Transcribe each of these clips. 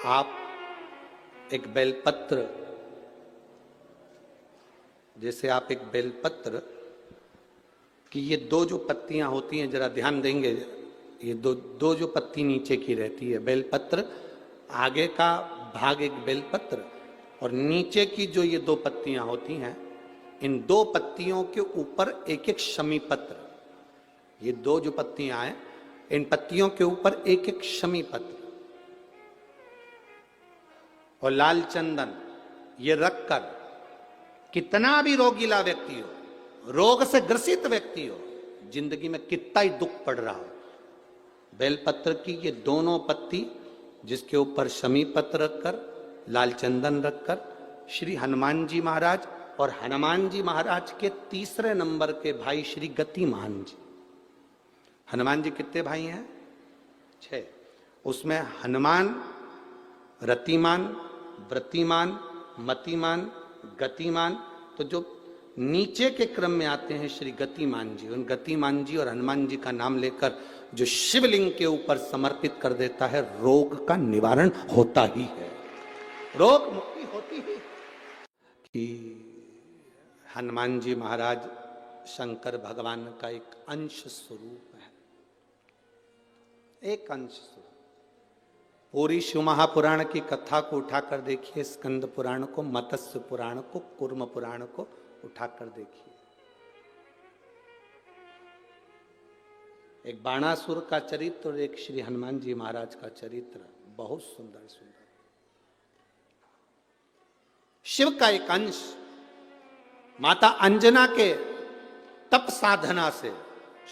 आप एक बेलपत्र, जैसे आप एक बेलपत्र कि ये दो जो पत्तियां होती हैं, जरा ध्यान देंगे, ये दो जो पत्ती नीचे की रहती है बेलपत्र, आगे का भाग एक बेलपत्र और नीचे की जो ये दो पत्तियां होती हैं, इन दो पत्तियों के ऊपर एक एक शमी पत्र। ये दो जो पत्तियां हैं, इन पत्तियों के ऊपर एक एक शमी पत्र और लाल चंदन ये रखकर, कितना भी रोगीला व्यक्ति हो, रोग से ग्रसित व्यक्ति हो, जिंदगी में कितना ही दुख पड़ रहा हो, बेलपत्र की ये दोनों पत्ती जिसके ऊपर शमी पत्र रखकर, लाल चंदन रखकर, श्री हनुमान जी महाराज और हनुमान जी महाराज के तीसरे नंबर के भाई श्री गतिमान जी। हनुमान जी कितने भाई हैं? 6। उसमें हनुमान, रतिमान, व्रतिमान, मतिमान, गतिमान, तो जो नीचे के क्रम में आते हैं श्री गतिमान जी, उन गतिमान जी और हनुमान जी का नाम लेकर जो शिवलिंग के ऊपर समर्पित कर देता है, रोग का निवारण होता ही है, रोग मुक्ति होती ही। कि हनुमान जी महाराज शंकर भगवान का एक अंश स्वरूप है, एक अंश स्वरूप। पूरी शिव महापुराण की कथा को उठाकर देखिए, स्कंद पुराण को, मत्स्य पुराण को, कूर्म पुराण को उठाकर देखिए। एक बाणासुर का चरित्र और एक श्री हनुमान जी महाराज का चरित्र, बहुत सुंदर सुंदर। शिव का एक अंश माता अंजना के तप साधना से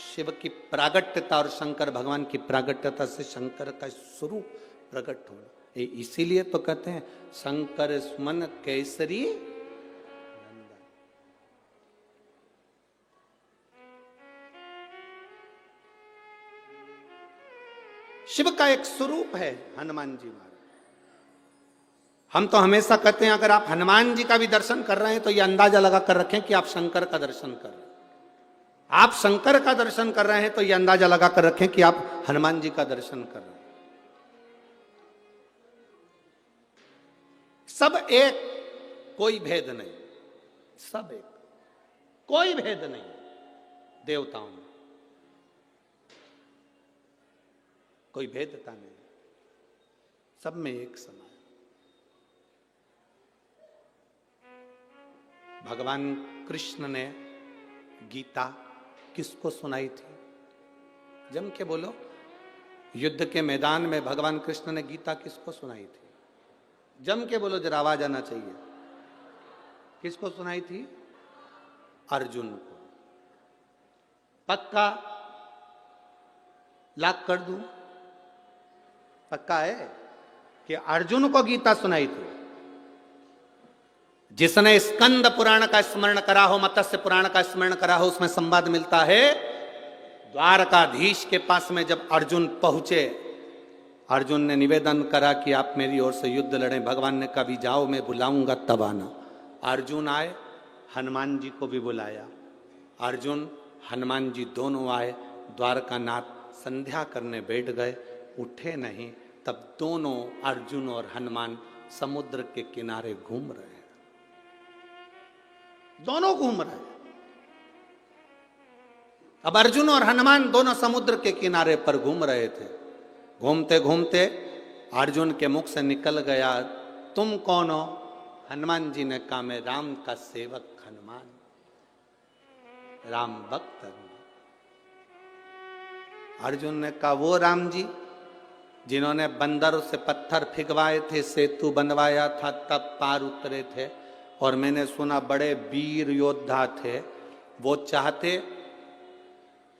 शिव की प्रागट्यता और शंकर भगवान की प्रागट्यता से शंकर का स्वरूप प्रकट होना। इसीलिए तो कहते हैं शंकर सुमन केसरी नंदन। शिव का एक स्वरूप है हनुमान जी महाराज। हम तो हमेशा कहते हैं अगर आप हनुमान जी का भी दर्शन कर रहे हैं तो यह अंदाजा लगा कर रखें कि आप शंकर का दर्शन कर रहे हैं। आप शंकर का दर्शन कर रहे हैं तो यह अंदाजा लगा कर रखें कि आप हनुमान जी का दर्शन कर रहे हैं। सब एक, कोई भेद नहीं, सब एक, कोई भेद नहीं देवताओं में, कोई भेदता नहीं, सब में एक समान। भगवान कृष्ण ने गीता किसको सुनाई थी? जम के बोलो। युद्ध के मैदान में भगवान कृष्ण ने गीता किसको सुनाई थी? जम के बोलो, जरा आवाज आना चाहिए। किसको सुनाई थी? अर्जुन को। पक्का लाख कर दूं? पक्का है कि अर्जुन को गीता सुनाई थी। जिसने स्कंद पुराण का स्मरण करा हो, मत्स्य पुराण का स्मरण करा हो, उसमें संवाद मिलता है द्वारकाधीश के पास में जब अर्जुन पहुंचे, अर्जुन ने निवेदन करा कि आप मेरी ओर से युद्ध लड़ें। भगवान ने कहा भी जाओ, मैं बुलाऊंगा तब आना। अर्जुन आए, हनुमान जी को भी बुलाया। अर्जुन हनुमान जी दोनों आए, द्वारकानाथ संध्या करने बैठ गए, उठे नहीं। तब दोनों अर्जुन और हनुमान समुद्र के किनारे घूम रहे हैं, दोनों घूम रहे हैं। अब अर्जुन और हनुमान दोनों समुद्र के किनारे पर घूम रहे थे। घूमते घूमते अर्जुन के मुख से निकल गया, तुम कौन हो? हनुमान जी ने कहा, मैं राम का सेवक हनुमान, राम भक्त हनुमान। अर्जुन ने कहा, वो राम जी जिन्होंने बंदरों से पत्थर फिगवाए थे, सेतु बनवाया था, तब पार उतरे थे, और मैंने सुना बड़े वीर योद्धा थे। वो चाहते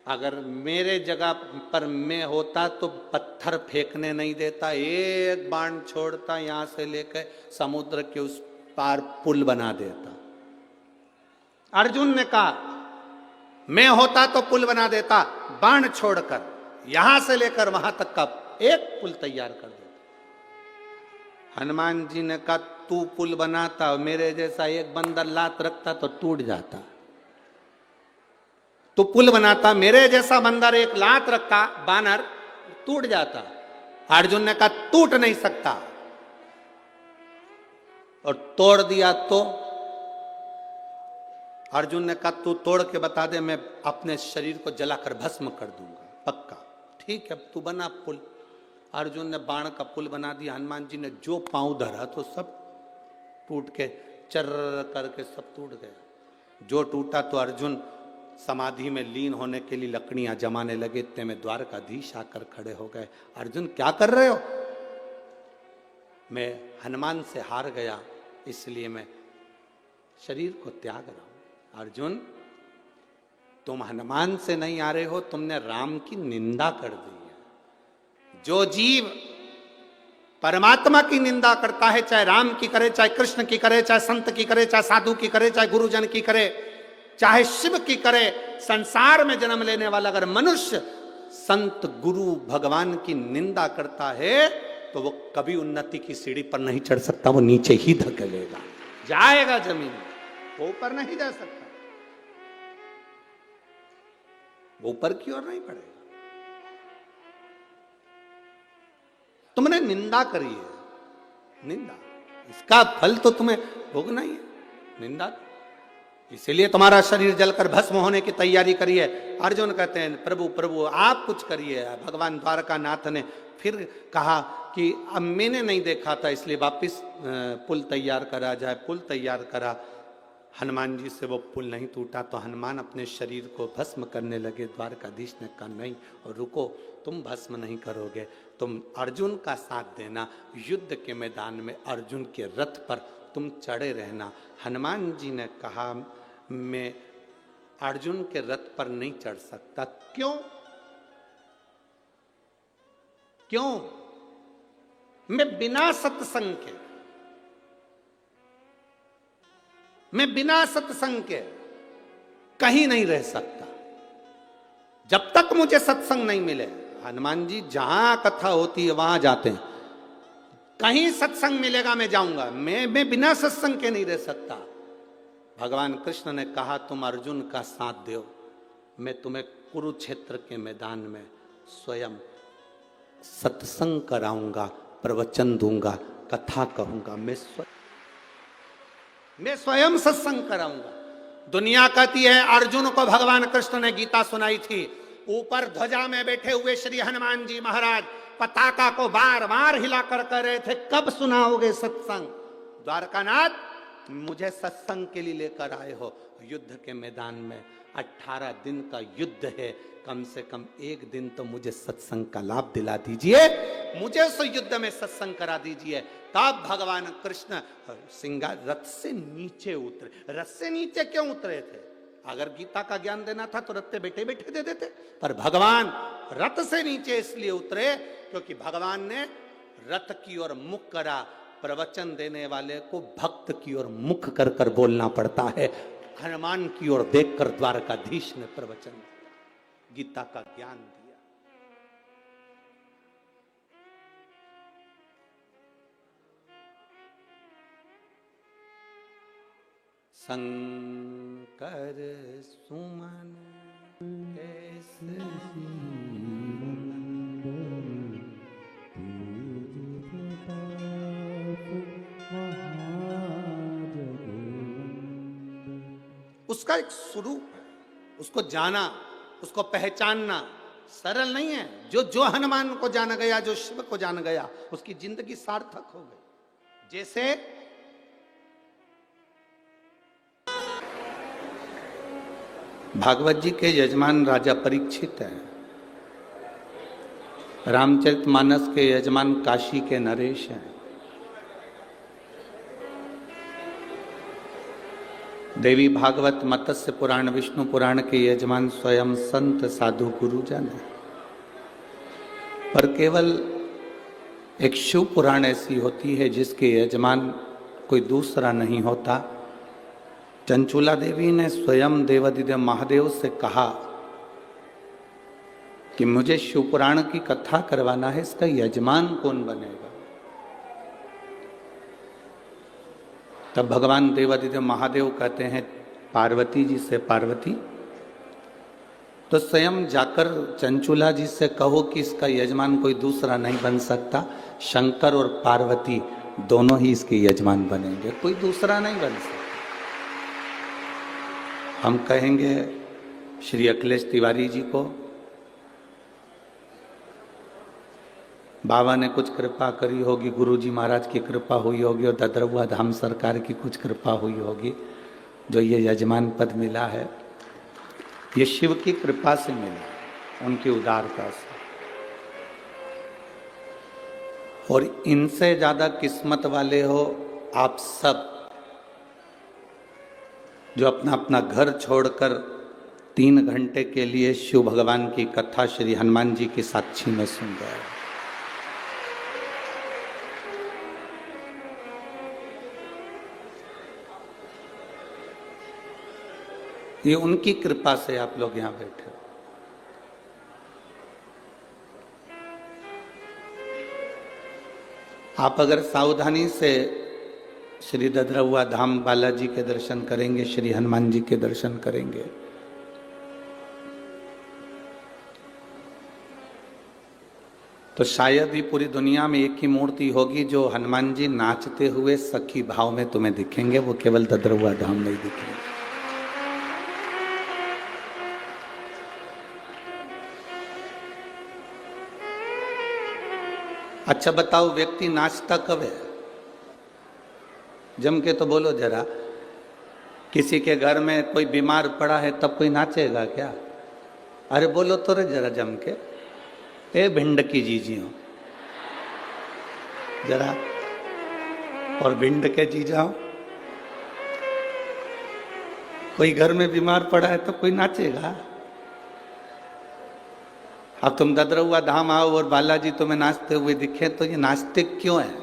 अगर मेरे जगह पर मैं होता तो पत्थर फेंकने नहीं देता, एक बाण छोड़ता, यहां से लेकर समुद्र के उस पार पुल बना देता। अर्जुन ने कहा, मैं होता तो पुल बना देता, बाण छोड़कर यहां से लेकर वहां तक का एक पुल तैयार कर देता। हनुमान जी ने कहा, तू पुल बनाता, मेरे जैसा एक बंदर लात रखता तो टूट जाता। तो पुल बनाता, मेरे जैसा बंदर एक लात रखता, बानर, टूट जाता। अर्जुन ने कहा, टूट नहीं सकता, और तोड़ दिया तो अर्जुन ने कहा तू तोड़ के बता दे, मैं अपने शरीर को जलाकर भस्म कर दूंगा, पक्का। ठीक है, तू बना पुल। अर्जुन ने बाण का पुल बना दिया। हनुमान जी ने जो पांव धरा तो सब टूट के चर करके सब टूट गया। जो टूटा तो अर्जुन समाधि में लीन होने के लिए लकड़ियां जमाने लगे। इतने में द्वारकाधीश आकर खड़े हो गए। अर्जुन क्या कर रहे हो? मैं हनुमान से हार गया, इसलिए मैं शरीर को त्याग रहा हूं। अर्जुन, तुम हनुमान से नहीं आ रहे हो, तुमने राम की निंदा कर दी है। जो जीव परमात्मा की निंदा करता है, चाहे राम की करे, चाहे कृष्ण की करे, चाहे संत की करे, चाहे साधु की करे, चाहे गुरुजन की करे, चाहे शिव की करे, संसार में जन्म लेने वाला अगर मनुष्य संत गुरु भगवान की निंदा करता है तो वो कभी उन्नति की सीढ़ी पर नहीं चढ़ सकता, वो नीचे ही धकेलेगा, जाएगा जमीन, वो ऊपर नहीं जा सकता, वो ऊपर की ओर नहीं बढ़ेगा। तुमने निंदा करी है, निंदा, इसका फल तो तुम्हें भोगना ही है, निंदा। इसीलिए तुम्हारा शरीर जलकर भस्म होने की तैयारी करी है। अर्जुन कहते हैं प्रभु प्रभु आप कुछ करिए। भगवान द्वारकानाथ ने फिर कहा कि अब मैंने नहीं देखा था, इसलिए वापिस पुल तैयार करा जाए। पुल तैयार करा, हनुमान जी से वो पुल नहीं टूटा तो हनुमान अपने शरीर को भस्म करने लगे। द्वारकाधीश ने कहा नहीं, और रुको, तुम भस्म नहीं करोगे, तुम अर्जुन का साथ देना, युद्ध के मैदान में अर्जुन के रथ पर तुम चढ़े रहना। हनुमान जी ने कहा मैं अर्जुन के रथ पर नहीं चढ़ सकता। क्यों? क्यों? मैं बिना सत्संग के, मैं बिना सत्संग के कहीं नहीं रह सकता। जब तक मुझे सत्संग नहीं मिले, हनुमान जी जहां कथा होती है वहां जाते हैं, कहीं सत्संग मिलेगा मैं जाऊंगा, मैं बिना सत्संग के नहीं रह सकता। भगवान कृष्ण ने कहा तुम अर्जुन का साथ दो, मैं तुम्हें कुरुक्षेत्र के मैदान में स्वयं सत्संग कराऊंगा, प्रवचन दूंगा, कथा कहूंगा, मैं स्वयं सत्संग कराऊंगा। दुनिया कहती है अर्जुन को भगवान कृष्ण ने गीता सुनाई थी। ऊपर ध्वजा में बैठे हुए श्री हनुमान जी महाराज पताका को बार बार हिलाकर कह रहे थे कब सुनाओगे सत्संग। द्वारकानाथ, मुझे सत्संग के लिए लेकर आए हो। युद्ध के मैदान में 18 दिन का युद्ध है, कम से कम एक दिन तो मुझे सत्संग का लाभ दिला दीजिए, मुझे उस युद्ध में सत्संग करा दीजिए। तब भगवान कृष्ण सिंगार रथ से नीचे उतरे। रथ से नीचे क्यों उतरे थे? अगर गीता का ज्ञान देना था तो रथ पे बैठे बैठे दे देते, पर भगवान रथ से नीचे इसलिए उतरे क्योंकि भगवान ने रथ की ओर मुख करा। प्रवचन देने वाले को भक्त की ओर मुख कर कर बोलना पड़ता है। हनुमान की ओर देखकर द्वारकाधीश ने प्रवचन दिया, गीता का ज्ञान दिया। शंकर सुमन कैसे उसका एक स्वरूप है, उसको जाना, उसको पहचानना सरल नहीं है। जो हनुमान को जान गया, जो शिव को जान गया, उसकी जिंदगी सार्थक हो गई। जैसे भागवत जी के यजमान राजा परीक्षित हैं, रामचरितमानस के यजमान काशी के नरेश हैं, देवी भागवत, मत्स्य पुराण, विष्णु पुराण के यजमान स्वयं संत साधु गुरुजन है। पर केवल एक शिव पुराण ऐसी होती है जिसके यजमान कोई दूसरा नहीं होता। चंचूला देवी ने स्वयं देवादिदेव महादेव से कहा कि मुझे शिव पुराण की कथा करवाना है, इसका यजमान कौन बनेगा? तब भगवान देवादिदेव महादेव कहते हैं पार्वती जी से, पार्वती तो स्वयं जाकर चंचूला जी से कहो कि इसका यजमान कोई दूसरा नहीं बन सकता, शंकर और पार्वती दोनों ही इसके यजमान बनेंगे, कोई दूसरा नहीं बन सकता। हम कहेंगे श्री अखिलेश तिवारी जी को, बाबा ने कुछ कृपा करी होगी, गुरुजी महाराज की कृपा हुई होगी और ददरवा धाम सरकार की कुछ कृपा हुई होगी, जो ये यजमान पद मिला है ये शिव की कृपा से मिला, उनकी उदारता से। और इनसे ज्यादा किस्मत वाले हो आप सब, जो अपना अपना घर छोड़कर 3 घंटे के लिए शिव भगवान की कथा श्री हनुमान जी की साक्षी में सुन रहे हैं। ये उनकी कृपा से आप लोग यहां बैठे हो। आप अगर सावधानी से श्री ददरवा धाम बालाजी के दर्शन करेंगे, श्री हनुमान जी के दर्शन करेंगे, तो शायद ही पूरी दुनिया में एक ही मूर्ति होगी जो हनुमान जी नाचते हुए सखी भाव में तुम्हें दिखेंगे, वो केवल ददरवा धाम में ही दिखेंगे। अच्छा बताओ, व्यक्ति नाचता कब है? जम के तो बोलो जरा। किसी के घर में कोई बीमार पड़ा है तब कोई नाचेगा क्या? अरे बोलो तो रे जरा जम के। ए भिंड की जीजियों जरा, और भिंड के जीजाओ, कोई घर में बीमार पड़ा है तो कोई नाचेगा? अब तुम ददरवा धाम आओ और बालाजी तुम्हें नाचते हुए दिखे तो ये नाचते क्यों है?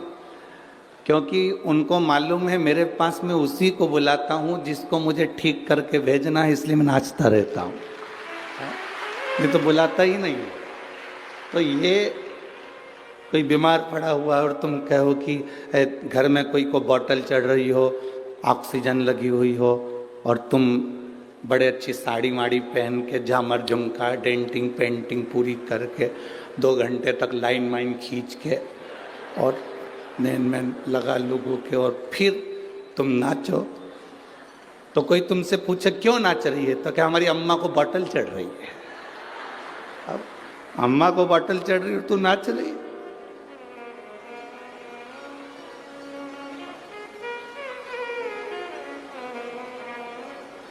क्योंकि उनको मालूम है मेरे पास में उसी को बुलाता हूं जिसको मुझे ठीक करके भेजना है, इसलिए मैं नाचता रहता हूं, ये तो बुलाता ही नहीं। तो ये कोई बीमार पड़ा हुआ और तुम कहो कि घर में कोई को बोतल चढ़ रही हो, ऑक्सीजन लगी हुई हो, और तुम बड़े अच्छी साड़ी वाड़ी पहन के झामर झुमका डेंटिंग पेंटिंग पूरी करके 2 घंटे तक लाइन वाइन खींच के और नैन मैन लगा लोगों के और फिर तुम नाचो, तो कोई तुमसे पूछे क्यों नाच रही है, तो क्या हमारी अम्मा को बोतल चढ़ रही है? अब अम्मा को बोतल चढ़ रही है तू नाच रही है?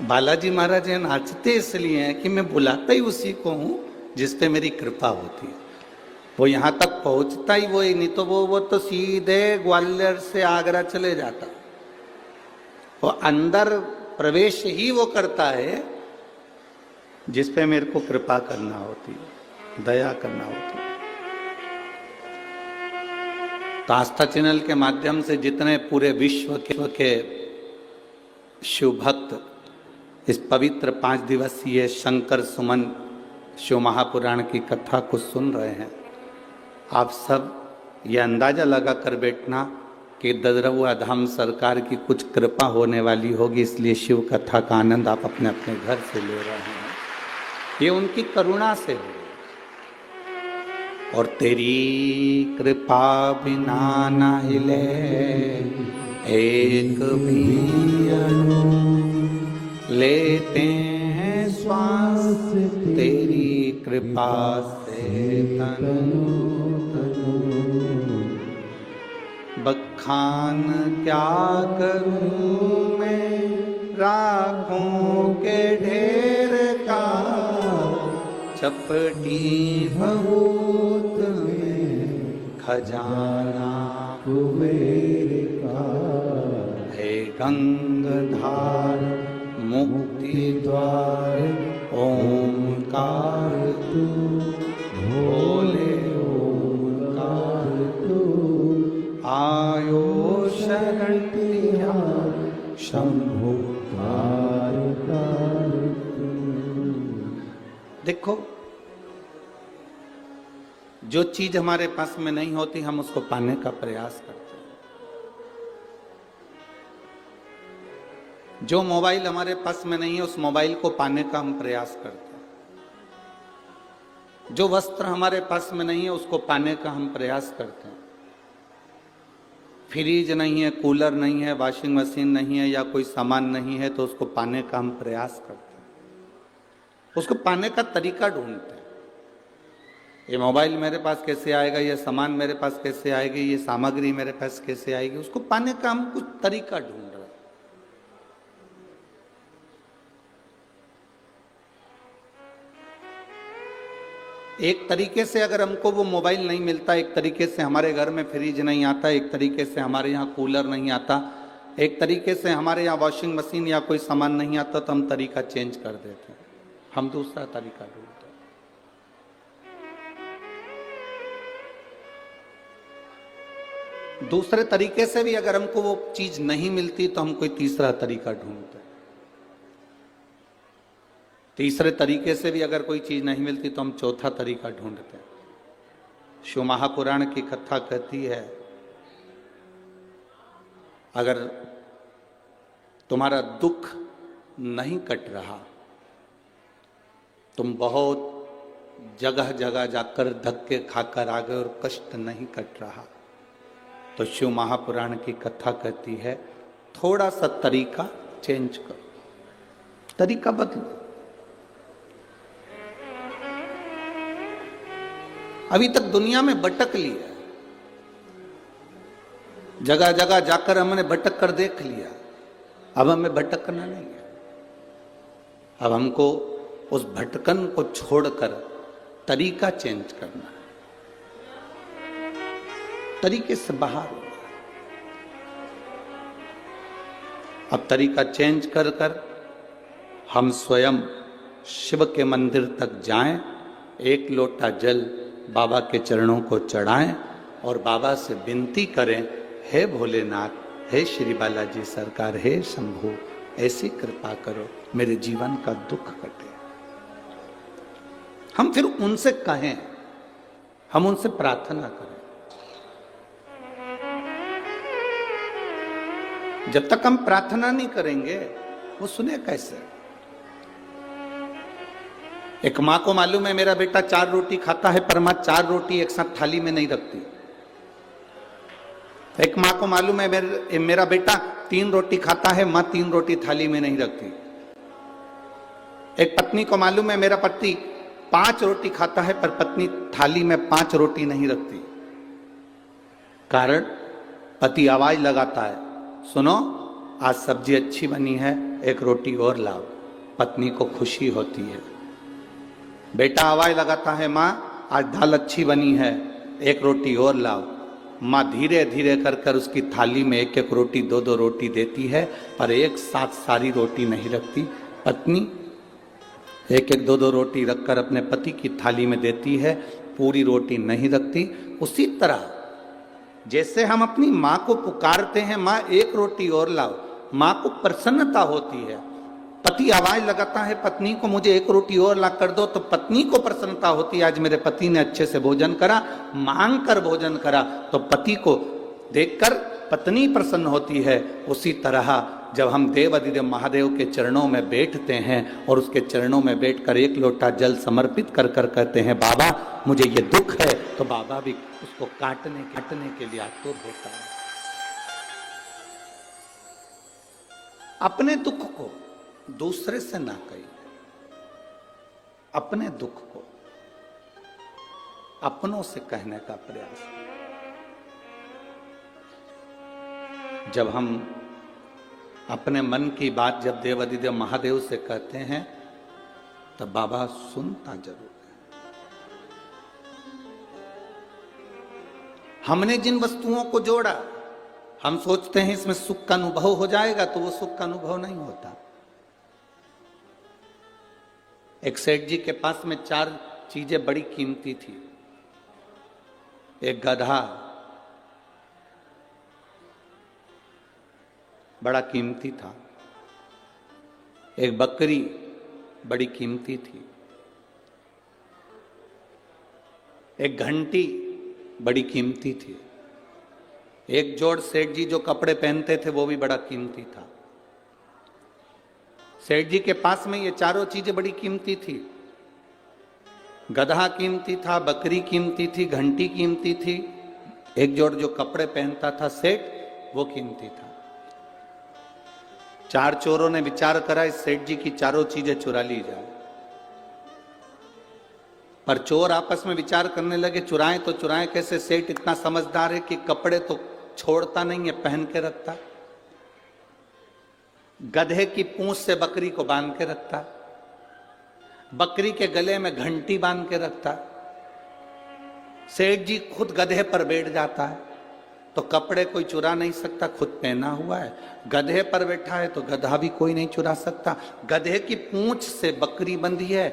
बालाजी महाराज ये नाचते इसलिए हैं कि मैं बुलाता ही उसी को हूं जिस पे मेरी कृपा होती है। वो यहां तक पहुंचता ही वो ही, नहीं तो वो तो सीधे ग्वालियर से आगरा चले जाता। वो अंदर प्रवेश ही वो करता है जिस पे मेरे को कृपा करना होती है, दया करना होती है। तो आस्था चैनल के माध्यम से जितने पूरे विश्व के शिव भक्त इस पवित्र 5 दिवसीय शंकर सुमन शिव महापुराण की कथा को सुन रहे हैं, आप सब ये अंदाजा लगा कर बैठना कि ददरवा धाम सरकार की कुछ कृपा होने वाली होगी, इसलिए शिव कथा का आनंद आप अपने अपने घर से ले रहे हैं। ये उनकी करुणा से हो। और तेरी कृपा बिना ना हिले एक भी अणु, लेते हैं श्वास तेरी कृपा से तनु तनु। बखान क्या करूं मैं राखों के ढेर का, चपटी बहुत में खजाना कुबेर का। हे गंगाधार मुक्ति द्वार ओंकार तू, भोले ओंकार तू। आयो शरण लिया शंभु कार तू। देखो, जो चीज हमारे पास में नहीं होती हम उसको पाने का प्रयास करते हैं। जो मोबाइल हमारे पास में नहीं है उस मोबाइल को पाने का हम प्रयास करते हैं। जो वस्त्र हमारे पास में नहीं है उसको पाने का हम प्रयास करते हैं। फ्रिज नहीं है, कूलर नहीं है, वॉशिंग मशीन नहीं है या कोई सामान नहीं है तो उसको पाने का हम प्रयास करते हैं, उसको पाने का तरीका ढूंढते हैं। ये मोबाइल मेरे पास कैसे आएगा, ये सामान मेरे पास कैसे आएगी, ये सामग्री मेरे पास कैसे आएगी, उसको पाने का हम कुछ तरीका ढूंढ रहे हैं। एक तरीके से अगर हमको वो मोबाइल नहीं मिलता, एक तरीके से हमारे घर में फ्रिज नहीं आता, एक तरीके से हमारे यहाँ कूलर नहीं आता, एक तरीके से हमारे यहाँ वॉशिंग मशीन या कोई सामान नहीं आता, तो हम तरीका चेंज कर देते हैं, हम दूसरा तरीका ढूंढते हैं। दूसरे तरीके से भी अगर हमको वो चीज नहीं मिलती तो हम कोई तीसरा तरीका ढूंढते हैं। तीसरे तरीके से भी अगर कोई चीज नहीं मिलती तो हम चौथा तरीका ढूंढते हैं। शिव महापुराण की कथा कहती है, अगर तुम्हारा दुख नहीं कट रहा, तुम बहुत जगह जगह जाकर धक्के खाकर आ गए और कष्ट नहीं कट रहा, तो शिव महापुराण की कथा कहती है थोड़ा सा तरीका चेंज करो, तरीका बदलो। अभी तक दुनिया में भटक लिया, जगह जगह जाकर हमने भटक कर देख लिया, अब हमें भटकना नहीं है। अब हमको उस भटकन को छोड़कर तरीका चेंज करना है, तरीके से बाहर होना। अब तरीका चेंज कर कर हम स्वयं शिव के मंदिर तक जाएं, एक लोटा जल बाबा के चरणों को चढ़ाएं और बाबा से विनती करें, हे भोलेनाथ, हे श्री बालाजी सरकार, हे शंभु, ऐसी कृपा करो मेरे जीवन का दुख कटे। हम फिर उनसे कहें, हम उनसे प्रार्थना करें। जब तक हम प्रार्थना नहीं करेंगे वो सुने कैसे? एक मां को मालूम है मेरा बेटा 4 रोटी खाता है, पर मां 4 रोटी एक साथ थाली में नहीं रखती। एक मां को मालूम है मेरा बेटा 3 रोटी खाता है, मां 3 रोटी थाली में नहीं रखती। एक पत्नी को मालूम है मेरा पति 5 रोटी खाता है, पर पत्नी थाली में 5 रोटी नहीं रखती। कारण पति आवाज लगाता है, सुनो आज सब्जी अच्छी बनी है, 1 रोटी और लाओ। पत्नी को खुशी होती है। बेटा आवाज लगाता है, माँ आज दाल अच्छी बनी है, 1 रोटी और लाओ। माँ धीरे धीरे कर कर उसकी थाली में 1-1 रोटी 2-2 रोटी देती है, पर एक साथ सारी रोटी नहीं रखती। पत्नी 1-1 2-2 रोटी रखकर अपने पति की थाली में देती है, पूरी रोटी नहीं रखती। उसी तरह जैसे हम अपनी माँ को पुकारते हैं, माँ 1 रोटी और लाओ, माँ को प्रसन्नता होती है। पति आवाज लगाता है पत्नी को, मुझे 1 रोटी और ला कर दो, तो पत्नी को प्रसन्नता होती है, आज मेरे पति ने अच्छे से भोजन करा, मांग कर भोजन करा, तो पति को देखकर पत्नी प्रसन्न होती है। उसी तरह जब हम देव अधिदेव महादेव के चरणों में बैठते हैं और उसके चरणों में बैठकर 1 लोटा जल समर्पित कर कर कहते हैं, बाबा मुझे ये दुख है, तो बाबा भी उसको काटने के लिए आतुर होता है। अपने दुख को दूसरे से ना कहिए, अपने दुख को अपनों से कहने का प्रयास। जब हम अपने मन की बात जब देव अधिदेव महादेव से कहते हैं तब बाबा सुनता जरूर है। हमने जिन वस्तुओं को जोड़ा, हम सोचते हैं इसमें सुख का अनुभव हो जाएगा, तो वो सुख का अनुभव नहीं होता। एक सेठ जी के पास में 4 चीजें बड़ी कीमती थी। एक गधा बड़ा कीमती था, एक बकरी बड़ी कीमती थी, एक घंटी बड़ी कीमती थी, एक जोड़ सेठ जी जो कपड़े पहनते थे वो भी बड़ा कीमती था। सेठ जी के पास में ये चारों चीजें बड़ी कीमती थी। गधा कीमती था, बकरी कीमती थी, घंटी कीमती थी, एक जोड़ जो कपड़े पहनता था सेठ, वो कीमती था। 4 चोरों ने विचार करा इस सेठ जी की चारों चीजें चुरा ली जाए, पर चोर आपस में विचार करने लगे चुराएं तो चुराएं कैसे। सेठ इतना समझदार है कि कपड़े तो छोड़ता नहीं है, पहन के रखता, गधे की पूंछ से बकरी को बांध के रखता, बकरी के गले में घंटी बांध के रखता। सेठ जी खुद गधे पर बैठ जाता है तो कपड़े कोई चुरा नहीं सकता, खुद पहना हुआ है। गधे पर बैठा है तो गधा भी कोई नहीं चुरा सकता। गधे की पूंछ से बकरी बंधी है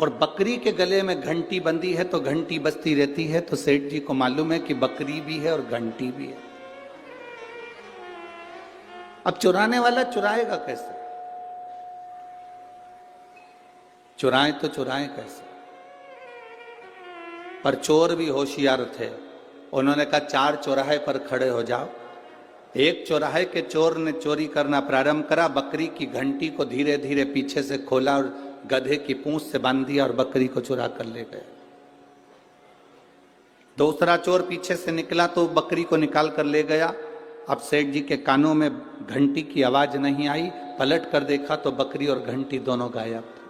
और बकरी के गले में घंटी बंधी है तो घंटी बजती रहती है। तो सेठ जी को मालूम है कि बकरी भी है और घंटी भी है। अब चुराने वाला चुराएगा कैसे? चुराएं तो चुराएं कैसे? पर चोर भी होशियार थे। उन्होंने कहा 4 चौराहे पर खड़े हो जाओ। एक चौराहे के चोर ने चोरी करना प्रारंभ करा, बकरी की घंटी को धीरे धीरे पीछे से खोला और गधे की पूंछ से बांध दिया और बकरी को चुरा कर ले गए। दूसरा चोर पीछे से निकला तो बकरी को निकाल कर ले गया। अब सेठ जी के कानों में घंटी की आवाज नहीं आई, पलट कर देखा तो बकरी और घंटी दोनों गायब थे।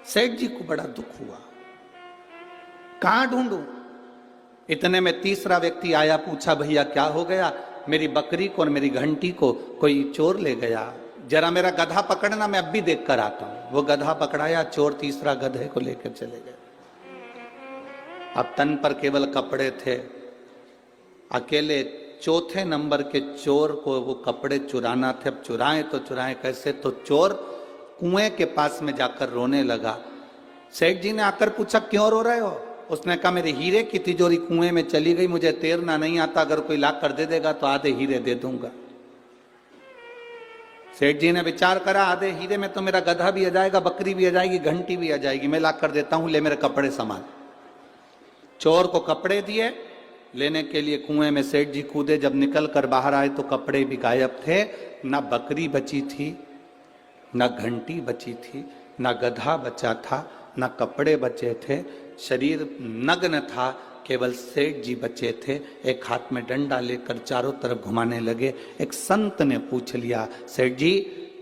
सेठ जी को बड़ा दुख हुआ, कहां ढूंढूं? इतने में तीसरा व्यक्ति आया, पूछा भैया क्या हो गया? मेरी बकरी को और मेरी घंटी को कोई चोर ले गया, जरा मेरा गधा पकड़ना, मैं अब भी देख कर आता हूं। वो गधा पकड़ाया, चोर तीसरा गधे को लेकर चले गए। अब तन पर केवल कपड़े थे। अकेले चौथे नंबर के चोर को वो कपड़े चुराना थे। अब चुराएं तो चुराएं कैसे? तो चोर कुएं के पास में जाकर रोने लगा। सेठ जी ने आकर पूछा क्यों रो रहे हो? उसने कहा मेरे हीरे की तिजोरी कुएं में चली गई, मुझे तैरना नहीं आता, अगर कोई ला कर दे देगा तो आधे हीरे दे दूंगा। सेठ जी ने विचार करा आधे हीरे में तो मेरा गधा भी आ जाएगा, बकरी भी आ जाएगी, घंटी भी आ जाएगी, मैं ला कर देता हूं, ले मेरे कपड़े संभाल। चोर को कपड़े दिए, लेने के लिए कुएं में सेठ जी कूदे। जब निकल कर बाहर आए तो कपड़े भी गायब थे, ना बकरी बची थी, ना घंटी बची थी, ना गधा बचा था, ना कपड़े बचे थे। शरीर नग्न था, केवल सेठ जी बचे थे। एक हाथ में डंडा लेकर चारों तरफ घुमाने लगे। एक संत ने पूछ लिया, सेठ जी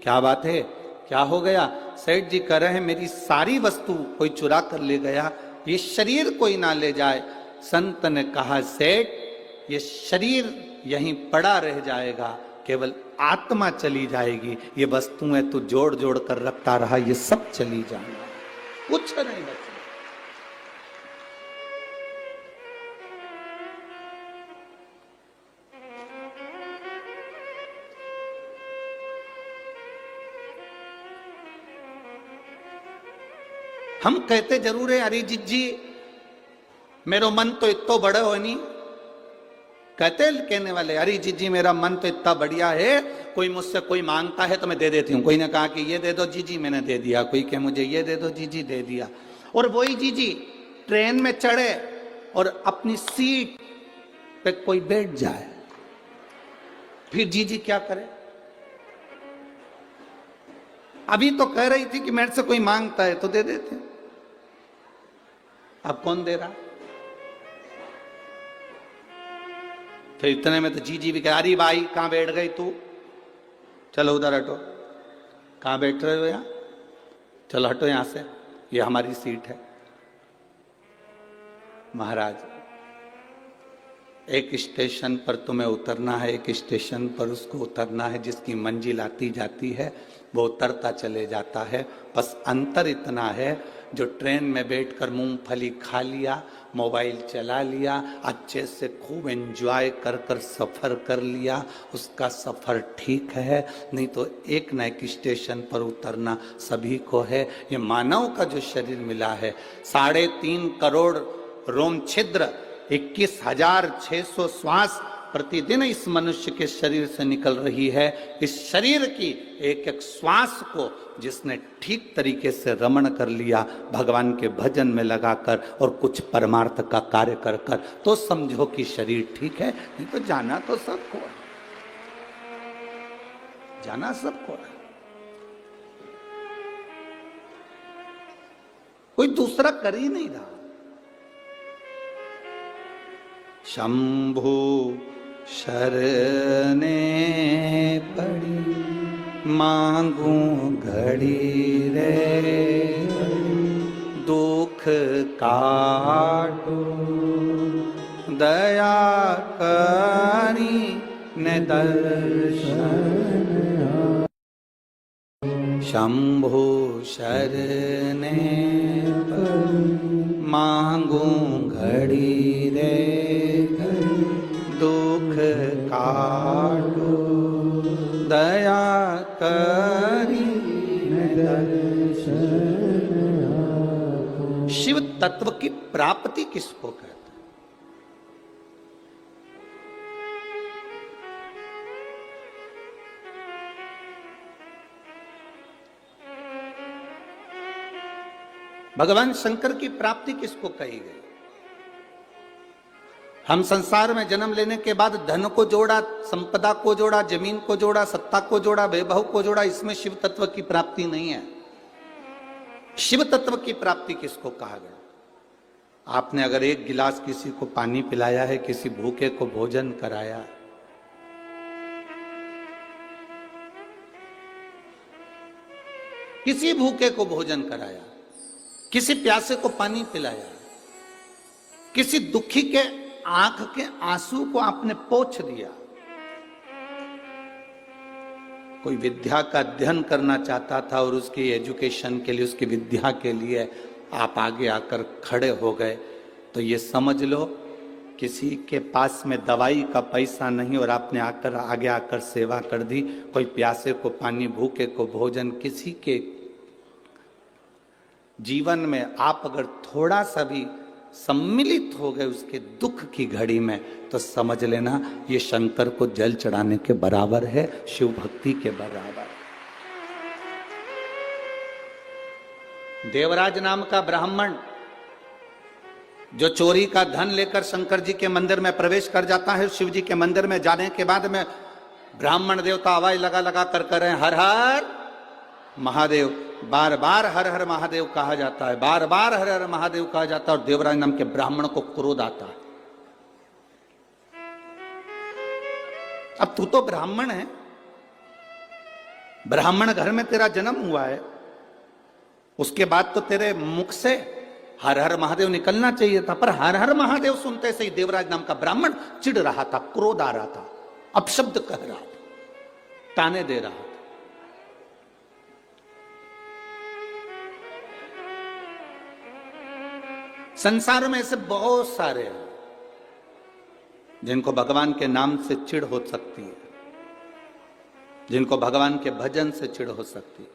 क्या बात है, क्या हो गया? सेठ जी कह रहे हैं मेरी सारी वस्तु कोई चुरा कर ले गया, ये शरीर कोई ना ले जाए। संत ने कहा सेठ ये शरीर यहीं पड़ा रह जाएगा, केवल आत्मा चली जाएगी। ये वस्तुएं तू जोड़ जोड़ कर रखता रहा, ये सब चली जाएगा, कुछ नहीं बचा। हम कहते जरूर है अरे जी मेरो मन तो इतना बड़ा हो नहीं, कहते कहने वाले अरे जी मेरा मन तो इतना बढ़िया है, कोई मुझसे कोई मांगता है तो मैं दे देती हूँ। कोई ने कहा कि ये दे दो जी मैंने दे दिया, कोई कहे मुझे ये दे दो जी दे दिया। और वही जी ट्रेन में चढ़े और अपनी सीट पे कोई बैठ जाए, फिर जी क्या करे? अभी तो कह रही थी कि मेरे से कोई मांगता है तो दे देते, अब कौन दे रहा? फिर इतने में तो जी भी कह अरे भाई कहां बैठ गई तू, चलो उधर हटो। कहां बैठ रहे हो? यहां चलो हटो यहां से, ये हमारी सीट है। महाराज एक स्टेशन पर तुम्हें उतरना है, एक स्टेशन पर उसको उतरना है, जिसकी मंजिल आती जाती है वो उतरता चले जाता है। बस अंतर इतना है जो ट्रेन में बैठकर मूंगफली खा लिया, मोबाइल चला लिया, अच्छे से खूब एंजॉय कर कर सफ़र कर लिया, उसका सफ़र ठीक है। नहीं तो एक न एक स्टेशन पर उतरना सभी को है। ये मानव का जो शरीर मिला है, 3.5 करोड़ रोम छिद्र, 21,600 श्वास प्रतिदिन इस मनुष्य के शरीर से निकल रही है। इस शरीर की एक एक श्वास को जिसने ठीक तरीके से रमण कर लिया, भगवान के भजन में लगाकर और कुछ परमार्थ का कार्य कर कर, तो समझो कि शरीर ठीक है। नहीं तो जाना तो सबको है, जाना सबको है, कोई दूसरा कर ही नहीं रहा। शंभु शरणे पड़ी मांगू घड़ी रे दुख काटो दया करी ने दर्शन शंभु शरणे मांगू घड़ी रे दुख काटो दया करी शिव तत्व की प्राप्ति किसको कहते हैं? भगवान शंकर की प्राप्ति किसको कही गई? हम संसार में जन्म लेने के बाद धन को जोड़ा, संपदा को जोड़ा, जमीन को जोड़ा, सत्ता को जोड़ा, वैभव को जोड़ा, इसमें शिव तत्व की प्राप्ति नहीं है। शिव तत्व की प्राप्ति किसको कहा गया? आपने अगर एक गिलास किसी को पानी पिलाया है, किसी भूखे को भोजन कराया, किसी भूखे को भोजन कराया, किसी प्यासे को पानी पिलाया, किसी दुखी के आंख के आंसू को आपने पोंछ दिया, कोई विद्या का अध्ययन करना चाहता था और उसकी एजुकेशन के लिए, उसकी विद्या के लिए आप आगे आकर खड़े हो गए, तो ये समझ लो किसी के पास में दवाई का पैसा नहीं और आपने आकर आगे आकर सेवा कर दी। कोई प्यासे को पानी, भूखे को भोजन, किसी के जीवन में आप अगर थोड़ा सा भी सम्मिलित हो गए उसके दुख की घड़ी में, तो समझ लेना ये शंकर को जल चढ़ाने के बराबर है, शिव भक्ति के बराबर। देवराज नाम का ब्राह्मण जो चोरी का धन लेकर शंकर जी के मंदिर में प्रवेश कर जाता है, शिव जी के मंदिर में जाने के बाद में ब्राह्मण देवता आवाज लगा लगा कर रहे हैं, हर हर महादेव। बार बार हर हर महादेव कहा जाता है, बार बार हर हर महादेव कहा जाता है, और देवराज नाम के ब्राह्मण को क्रोध आता है। अब तू तो ब्राह्मण है, ब्राह्मण घर में तेरा जन्म हुआ है, उसके बाद तो तेरे मुख से हर हर महादेव निकलना चाहिए था, पर हर हर महादेव सुनते से ही देवराज नाम का ब्राह्मण चिढ़ रहा था, क्रोध आ रहा था, अपशब्द कह रहा था, ताने दे रहा था। संसार में ऐसे बहुत सारे हैं जिनको भगवान के नाम से चिढ़ हो सकती है, जिनको भगवान के भजन से चिढ़ हो सकती है,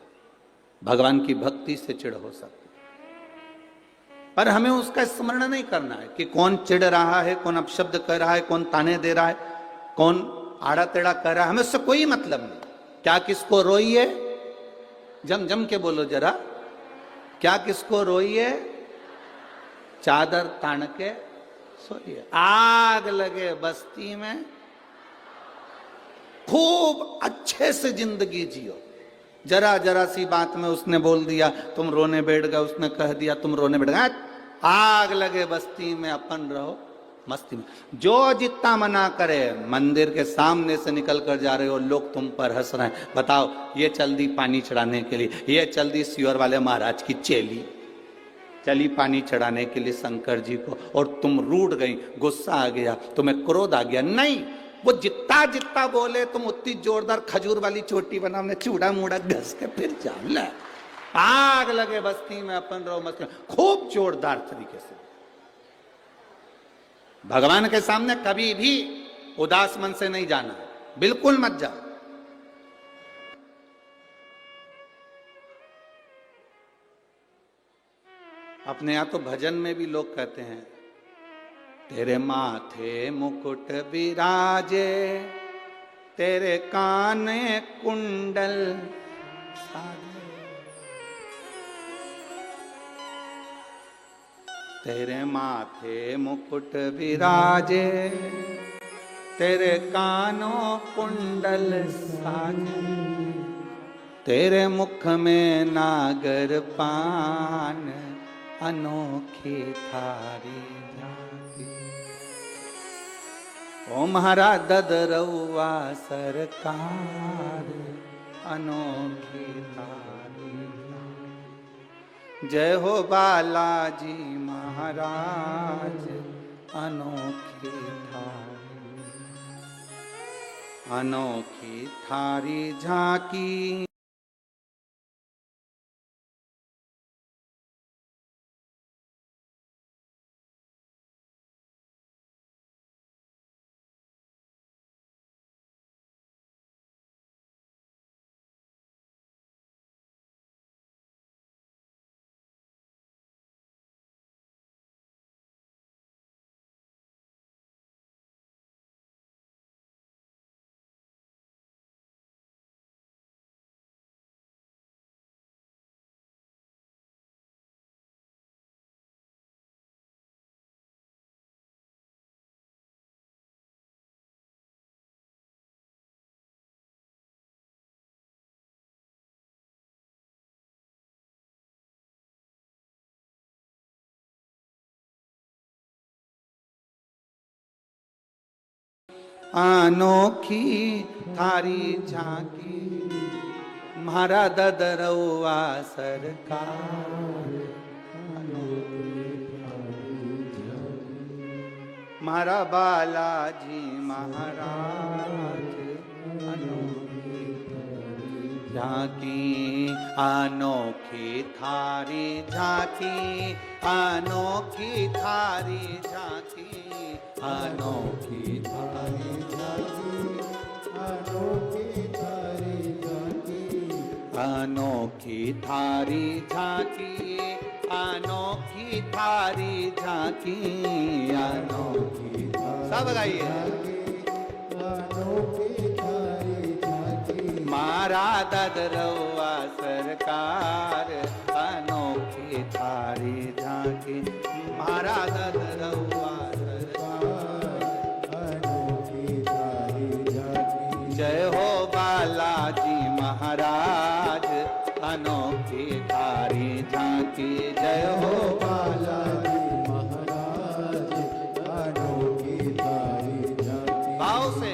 भगवान की भक्ति से चिढ़ हो सकती है, पर हमें उसका स्मरण नहीं करना है कि कौन चिढ़ रहा है, कौन अपशब्द कर रहा है, कौन ताने दे रहा है, कौन आड़ा टेढ़ा कर रहा है, हमें उससे कोई मतलब नहीं। क्या किसको रोइए, जम जम के बोलो जरा, क्या किसको रोइए, चादर तान के सोइए। आग लगे बस्ती में, खूब अच्छे से जिंदगी जियो। जरा जरा सी बात में उसने बोल दिया तुम रोने बैठ गए, उसने कह दिया तुम रोने बैठ गए, आग लगे बस्ती में, अपन रहो मस्ती में। जो जितना मना करे, मंदिर के सामने से निकल कर जा रहे हो, लोग तुम पर हंस रहे हैं। बताओ, ये चल दी पानी चढ़ाने के लिए, ये चल दी सियोर वाले महाराज की चेली, चली पानी चढ़ाने के लिए शंकर जी को, और तुम रूठ गई, गुस्सा आ गया, तुम्हें क्रोध आ गया। नहीं, वो जितना जितना बोले तुम उतनी जोरदार खजूर वाली चोटी बना, हमने चूड़ा मूड़ा घस के फिर जान ला। आग लगे बस्ती में, अपन रहो मस्ती में, खूब जोरदार तरीके से। भगवान के सामने कभी भी उदास मन से नहीं जाना, बिल्कुल मत जाओ। अपने यहां तो भजन में भी लोग कहते हैं, तेरे माथे मुकुट विराजे, तेरे काने कुंडल साजे, तेरे माथे मुकुट विराजे, तेरे कानों कुंडल साजे, तेरे मुख में नागर पान, अनोखी थारी जाति। ओ महारा ददरौआ सरकार अनोखी थारी, जय हो बालाजी महाराज अनोखी थारी, अनोखी थारी झांकी। अनोखी थारी झांकी महारा ददरौआ सरकार, मारा बालाजी महाराज अनोखी झांकी, अनोखी थारी झांकी, अनोखी थारी झांकी, अनोखी थारी झांकी, अनोखी थारी झांकी, अनोखी थारी झांकी, अनोखी थारी झांकी, अनोखी सब गाइए। अनोखी थारी झांकी मारा ददरौआ सरकार, अनोखी थारी झांकी मारा ददरौआ सरकार, अनोखी थारी झांकी, जय हो बालाजी महाराज अनोखी थारी झांकी, जय हो बालाजी महाराज अनोखी थारी झांकी। भाव से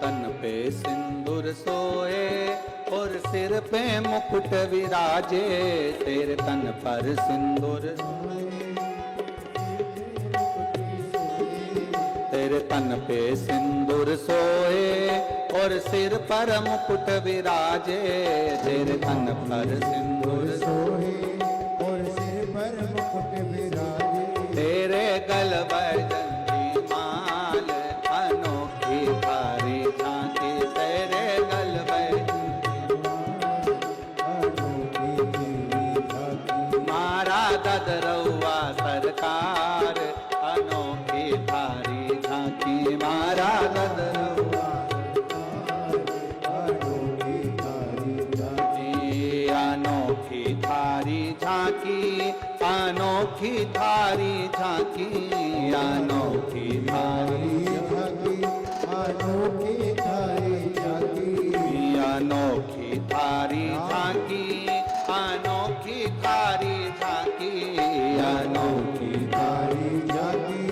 तन पे सिंदूर सोए और सिर पे मुकुट विराजे, तेरे तन पर सिंदूर तेरे तन पे सिंदूर सोए और सिर पर मुकुट विराजे, तेरे तन पर सिंदूर सोए और सिर पर मुकुट विराजे, तेरे गल बैजंती माल अनोखी थारी झांकी, तेरे गल बैजंती अनोखी झांकी, मारा ददरौआ सरकार अनोखी थारी झांकी, अनोखी थारी झांकी, अनोखी थारी झांकी, अनोखी थारी झांकी, अनोखी थारी झांकी, अनोखी थारी झांकी, अनोखी थारी झांकी,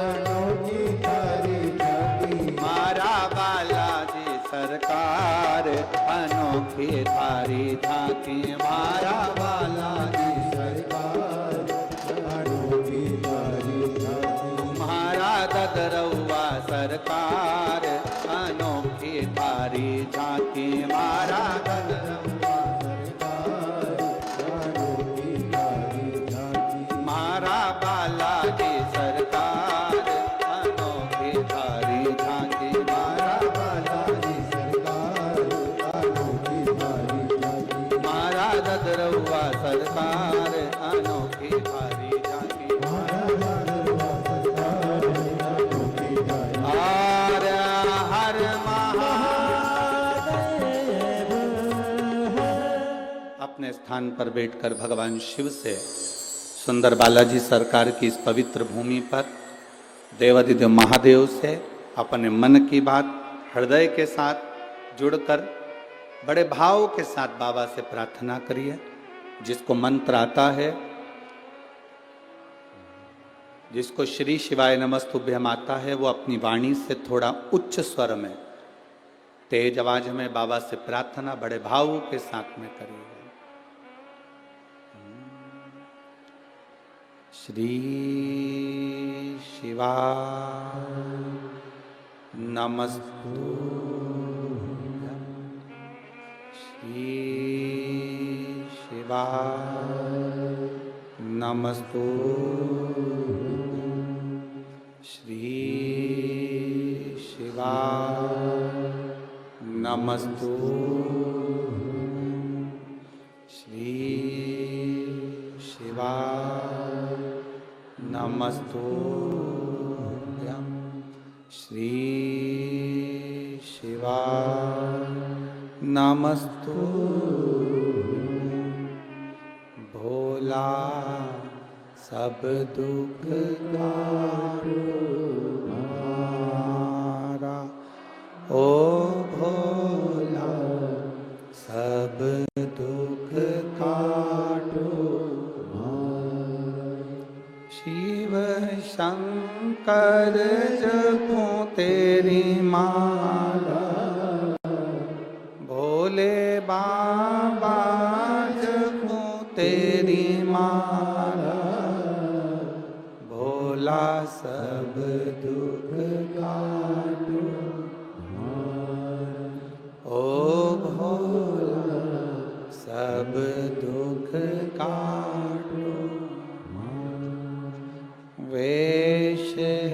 अनोखी थारी झांकी। मारा बालाजी सरकार अनोखी थारी झांकी, मारा बालाजी सरकार अनोखी थारी झांकी, मारा ददरौआ सरकार अनोखी थारी झांकी, मारा ददरौआ सरकार अनोखी थारी झांकी, मारा बालाजी सरकार अनोखी थारी झांकी, मारा बालाजी सरकार अनोखी थारी झांकी, मारा ददरौआ सरकार अनोखी थारी झांकी। हर हर महादेव। अपने स्थान पर बैठकर भगवान शिव से सुंदर बालाजी सरकार की इस पवित्र भूमि पर देवादिदेव महादेव से अपने मन की बात हृदय के साथ जुड़कर बड़े भाव के साथ बाबा से प्रार्थना करिए। जिसको मंत्र आता है, जिसको श्री शिवाय नमस्तुभ्यम आता है, वो अपनी वाणी से थोड़ा उच्च स्वर में तेज आवाज में बाबा से प्रार्थना बड़े भाव के साथ में करिए। श्री शिवाय नमस्तुभ्यम, श्री शिवाय नमस्तुभ्यम, श्री शिवाय नमस्तुभ्यम, श्री शिवाय नमस्तुभ्यम, श्री शिवाय नमस्तुभ्यम। भोला सब दुख हमारा, ओ भोला सब दुख काटो शिव शंकर जपो तेरी माला, भोले बाबा जपो तेरी माला, भोला सब दुख काटो ओ भोला सब दुख काटो। वेश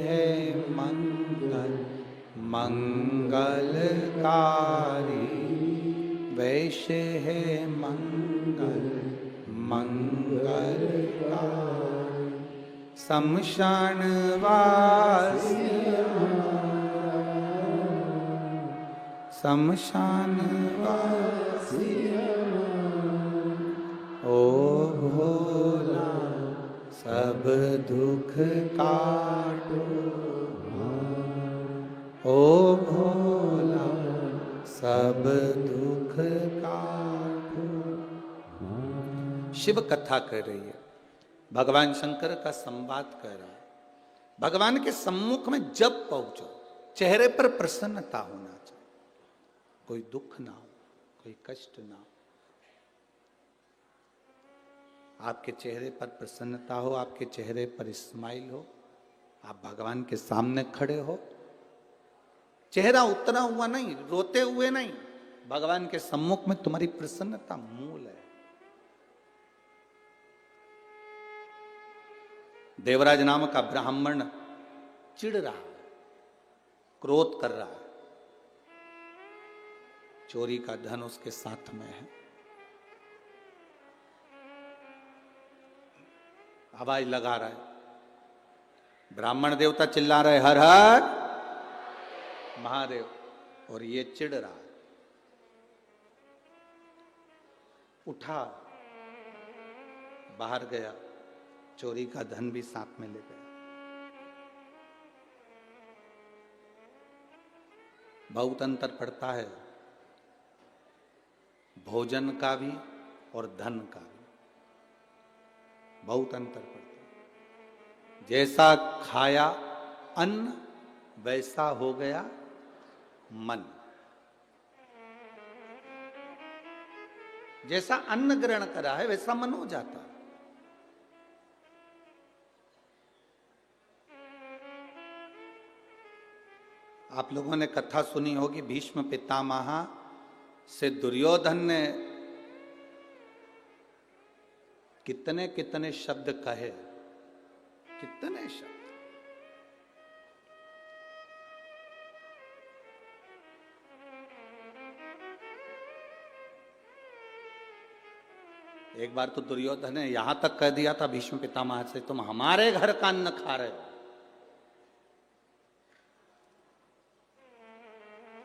है मंगल मंगलकारी, वेश है मंगल मंगलकारी, शमशान वासी शमशान वासी, ओ भोला सब दुख काटो ओ भोला सब दुख काटो। शिव कथा कर रही है, भगवान शंकर का संवाद कर रहा है। भगवान के सम्मुख में जब पहुंचो, चेहरे पर प्रसन्नता होना चाहिए, कोई दुख ना हो, कोई कष्ट ना हो। आपके चेहरे पर प्रसन्नता हो, आपके चेहरे पर स्माइल हो, आप भगवान के सामने खड़े हो, चेहरा उतरा हुआ नहीं, रोते हुए नहीं, भगवान के सम्मुख में तुम्हारी प्रसन्नता मूल है। देवराज नाम का ब्राह्मण चिढ़ रहा है, क्रोध कर रहा है, चोरी का धन उसके साथ में है, आवाज लगा रहा है, ब्राह्मण देवता चिल्ला रहे हर हर महादेव, और ये चिढ़ रहा है। उठा, बाहर गया, चोरी का धन भी साथ में ले गया। बहुत अंतर पड़ता है भोजन का भी और धन का भी, बहुत अंतर पड़ता है। जैसा खाया अन्न वैसा हो गया मन। जैसा अन्न ग्रहण करा है वैसा मन हो जाता है। आप लोगों ने कथा सुनी होगी, भीष्म पितामह से दुर्योधन ने कितने कितने शब्द कहे, कितने शब्द। एक बार तो दुर्योधन ने यहां तक कह दिया था भीष्म पितामह से, तुम हमारे घर का अन्न खा रहे हो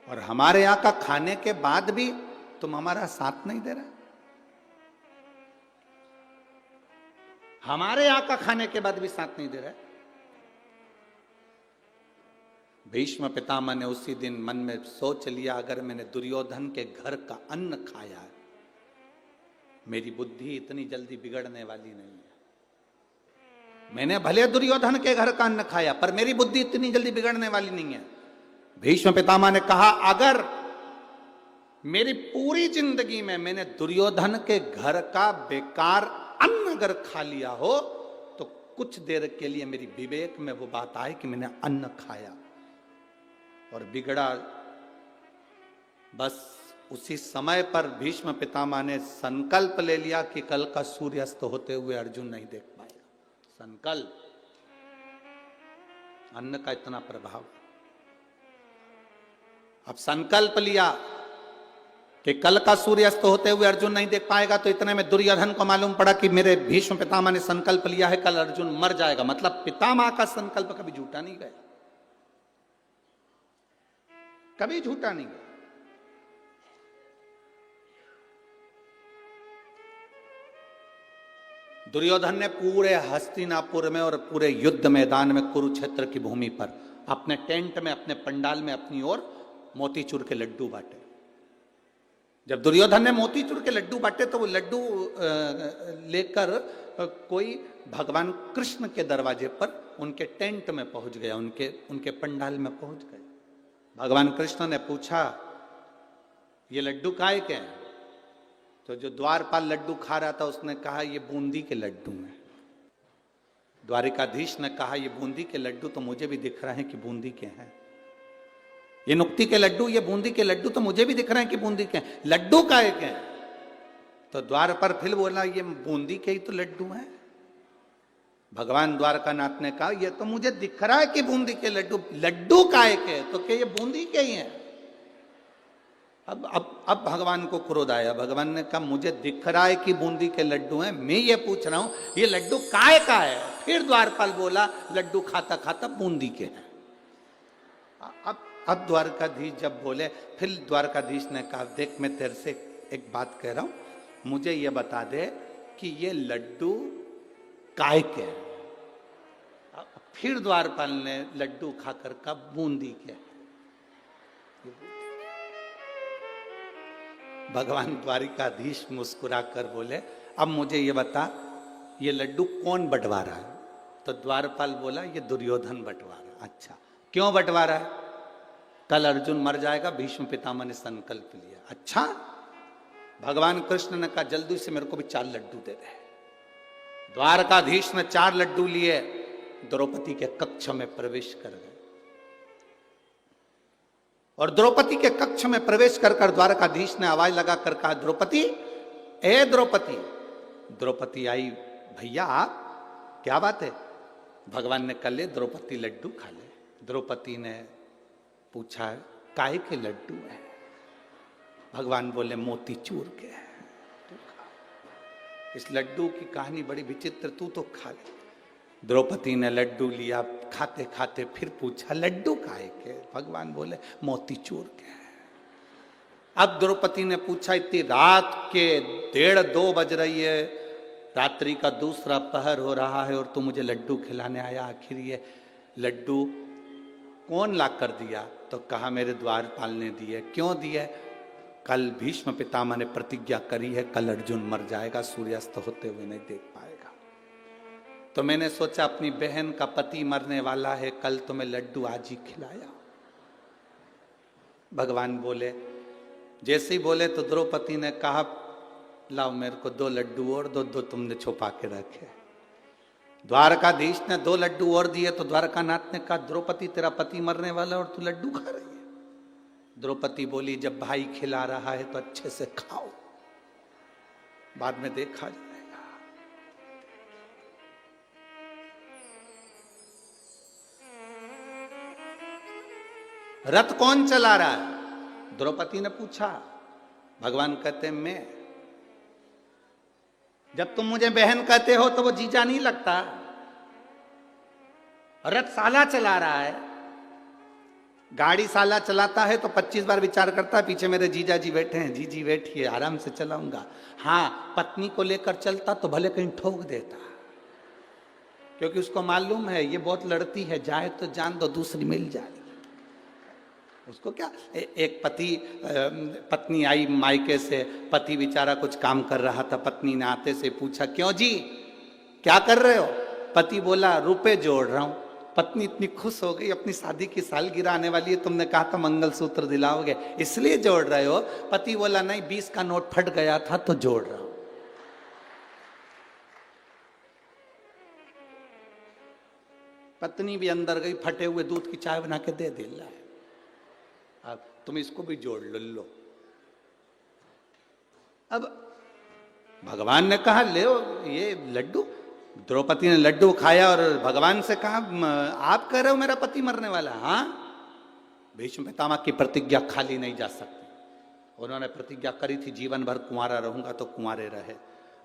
और हमारे यहां का खाने के बाद भी तुम हमारा साथ नहीं दे रहे। हमारे यहां का खाने के बाद भी साथ नहीं दे रहे। भीष्म पितामह ने उसी दिन मन में सोच लिया, अगर मैंने दुर्योधन के घर का अन्न खाया है, मेरी बुद्धि इतनी जल्दी बिगड़ने वाली नहीं है। मैंने भले दुर्योधन के घर का अन्न खाया पर मेरी बुद्धि इतनी जल्दी बिगड़ने वाली नहीं है। भीष्म पितामह ने कहा, अगर मेरी पूरी जिंदगी में मैंने दुर्योधन के घर का बेकार अन्न अगर खा लिया हो तो कुछ देर के लिए मेरी विवेक में वो बात आए कि मैंने अन्न खाया और बिगड़ा। बस उसी समय पर भीष्म पितामह ने संकल्प ले लिया कि कल का सूर्यास्त होते हुए अर्जुन नहीं देख पाएगा। संकल्प, अन्न का इतना प्रभाव। अब संकल्प लिया कि कल का सूर्यास्त होते हुए अर्जुन नहीं देख पाएगा, तो इतने में दुर्योधन को मालूम पड़ा कि मेरे भीष्म पितामह ने संकल्प लिया है कल अर्जुन मर जाएगा। मतलब पितामह का संकल्प कभी झूठा नहीं गया, कभी झूठा नहीं गया। दुर्योधन ने पूरे हस्तिनापुर में और पूरे युद्ध मैदान में, कुरुक्षेत्र की भूमि पर, अपने टेंट में, अपने पंडाल में अपनी ओर मोतीचूर के लड्डू बांटे। जब दुर्योधन ने मोतीचूर के लड्डू बांटे तो वो लड्डू लेकर कोई भगवान कृष्ण के दरवाजे पर उनके टेंट में पहुंच गया, उनके पंडाल में पहुंच गए। भगवान कृष्ण ने पूछा, ये लड्डू काहे के हैं? तो जो द्वारपाल लड्डू खा रहा था उसने कहा, ये बूंदी के लड्डू हैं। द्वारिकाधीश ने कहा, ये बूंदी के लड्डू तो मुझे भी दिख रहे हैं कि बूंदी के हैं। ये नुक्ती के लड्डू, ये बूंदी के लड्डू तो मुझे भी दिख रहे हैं कि बूंदी के हैं। लड्डू काहे के हैं? तो द्वार पर फिर बोला, ये बूंदी के ही तो लड्डू हैं। भगवान द्वारकानाथ ने कहा, ये तो मुझे दिख रहा है कि बूंदी के लड्डू, लड्डू काहे के? तो क्या ये बूंदी के ही हैं। अब भगवान को क्रोध आया। भगवान ने कहा, मुझे दिख रहा है कि बूंदी के लड्डू हैं, मैं ये पूछ रहा हूं ये लड्डू काय का है? फिर द्वारपाल बोला, लड्डू खाता खाता बूंदी के हैं। अब द्वारकाधीश जब बोले, फिर द्वारकाधीश ने कहा, देख मैं तेरे से एक बात कह रहा हूं, मुझे ये बता दे कि ये लड्डू काय के हैं। फिर द्वारपाल ने लड्डू खाकर कहा, बूंदी के। भगवान द्वारिकाधीश मुस्कुरा कर बोले, अब मुझे ये बता, ये लड्डू कौन बंटवा रहा है? तो द्वारपाल बोला, ये दुर्योधन बंटवा रहा है। अच्छा, क्यों बंटवा रहा है? कल अर्जुन मर जाएगा, भीष्म पितामह ने संकल्प लिया। अच्छा, भगवान कृष्ण ने कहा, जल्दी से मेरे को भी 4 लड्डू दे दे। द्वारकाधीश ने 4 लड्डू लिए, द्रौपदी के कक्ष में प्रवेश कर गए। और द्रौपदी के कक्ष में प्रवेश कर द्वारकाधीश ने आवाज लगाकर कहा, द्रौपदी, ए द्रौपदी। द्रौपदी आई, भैया आप, क्या बात है? भगवान ने कहा, ले द्रौपदी लड्डू खा ले। द्रौपदी ने पूछा, काहे के लड्डू है? भगवान बोले, मोतीचूर के हैं, तू खा। इस लड्डू की कहानी बड़ी विचित्र, तू तो खा ले। द्रौपदी ने लड्डू लिया, खाते खाते फिर पूछा, लड्डू काहे के? भगवान बोले, मोतीचूर के हैं। अब द्रौपदी ने पूछा, इतनी रात के 1:30-2 बज रही है रात्रि का दूसरा पहर हो रहा है और तू मुझे लड्डू खिलाने आया। आखिर ये लड्डू कौन ला कर दिया? तो कहा मेरे द्वारपाल ने दिए। क्यों दिए? कल भीष्म पितामह ने प्रतिज्ञा करी है, कल अर्जुन मर जाएगा, सूर्यास्त होते हुए नहीं देख पाएगा। तो मैंने सोचा अपनी बहन का पति मरने वाला है, कल तो मैं लड्डू आज ही खिलाया। भगवान बोले, जैसे ही बोले तो द्रौपदी ने कहा लाओ मेरे को 2 लड्डू और दो, 2 तुमने छुपा के रखे। द्वारकाधीश ने 2 लड्डू और दिए तो द्वारकानाथ ने कहा द्रौपदी तेरा पति मरने वाला और तू लड्डू खा रही है। द्रौपदी बोली जब भाई खिला रहा है तो अच्छे से खाओ, बाद में देखा जाएगा। रथ कौन चला रहा है? द्रौपदी ने पूछा। भगवान कहते हैं मैं। जब तुम मुझे बहन कहते हो तो वो जीजा नहीं लगता। रथ साला चला रहा है। गाड़ी साला चलाता है तो 25 बार विचार करता है, पीछे मेरे जीजा जी बैठे हैं, जीजी बैठिए आराम से चलाऊंगा। हाँ, पत्नी को लेकर चलता तो भले कहीं ठोक देता, क्योंकि उसको मालूम है ये बहुत लड़ती है, जाए तो जान दो, दूसरी मिल जाएगी। उसको क्या, एक पत्नी आई मायके से, पति बेचारा कुछ काम कर रहा था, पत्नी ने आते से पूछा क्यों जी क्या कर रहे हो? पति बोला रुपए जोड़ रहा हूं। पत्नी इतनी खुश हो गई, अपनी शादी की सालगिरह आने वाली है, तुमने कहा था मंगलसूत्र दिलाओगे इसलिए जोड़ रहे हो। पति बोला नहीं, 20 का नोट फट गया था तो जोड़ रहा हूं। पत्नी भी अंदर गई, फटे हुए दूध की चाय बना के दे दिला है, अब तुम इसको भी जोड़ लो। अब भगवान ने कहा ले ये लड्डू। द्रौपदी ने लड्डू खाया और भगवान से कहा आप कह रहे हो मेरा पति मरने वाला? हाँ, भीष्म पितामह की प्रतिज्ञा खाली नहीं जा सकती। उन्होंने प्रतिज्ञा करी थी जीवन भर कुंवारा रहूंगा, तो कुंवारे रहे।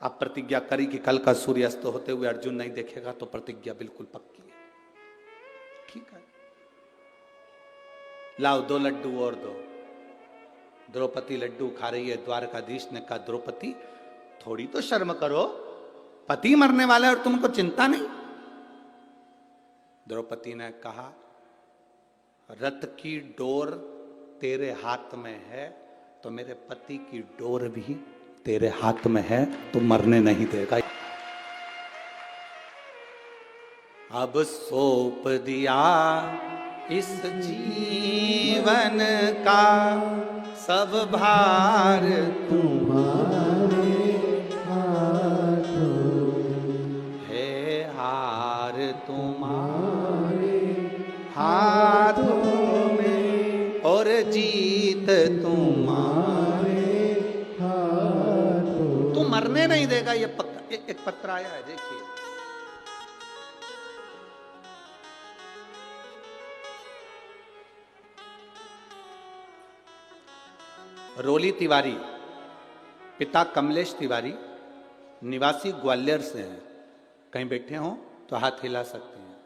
अब प्रतिज्ञा करी कि कल का सूर्यास्त होते हुए अर्जुन नहीं देखेगा, तो प्रतिज्ञा बिल्कुल पक्की है। ठीक है, लाओ 2 लड्डू और दो। द्रौपदी लड्डू खा रही है। द्वारकाधीश ने कहा द्रौपदी थोड़ी तो शर्म करो, पति मरने वाला है और तुमको चिंता नहीं। द्रौपदी ने कहा रथ की डोर तेरे हाथ में है तो मेरे पति की डोर भी तेरे हाथ में है, तो मरने नहीं देगा। अब सौंप दिया इस जीवन का सब भार तुम्हारे हाथों, है हार तुम्हारे हाथों में और जीत तुम्हारे हाथों। तू मरने नहीं देगा। ये पक्का। एक पत्र आया है, देखिए। रोली तिवारी, पिता कमलेश तिवारी, निवासी ग्वालियर से हैं। कहीं बैठे हों तो हाथ हिला सकते हैं,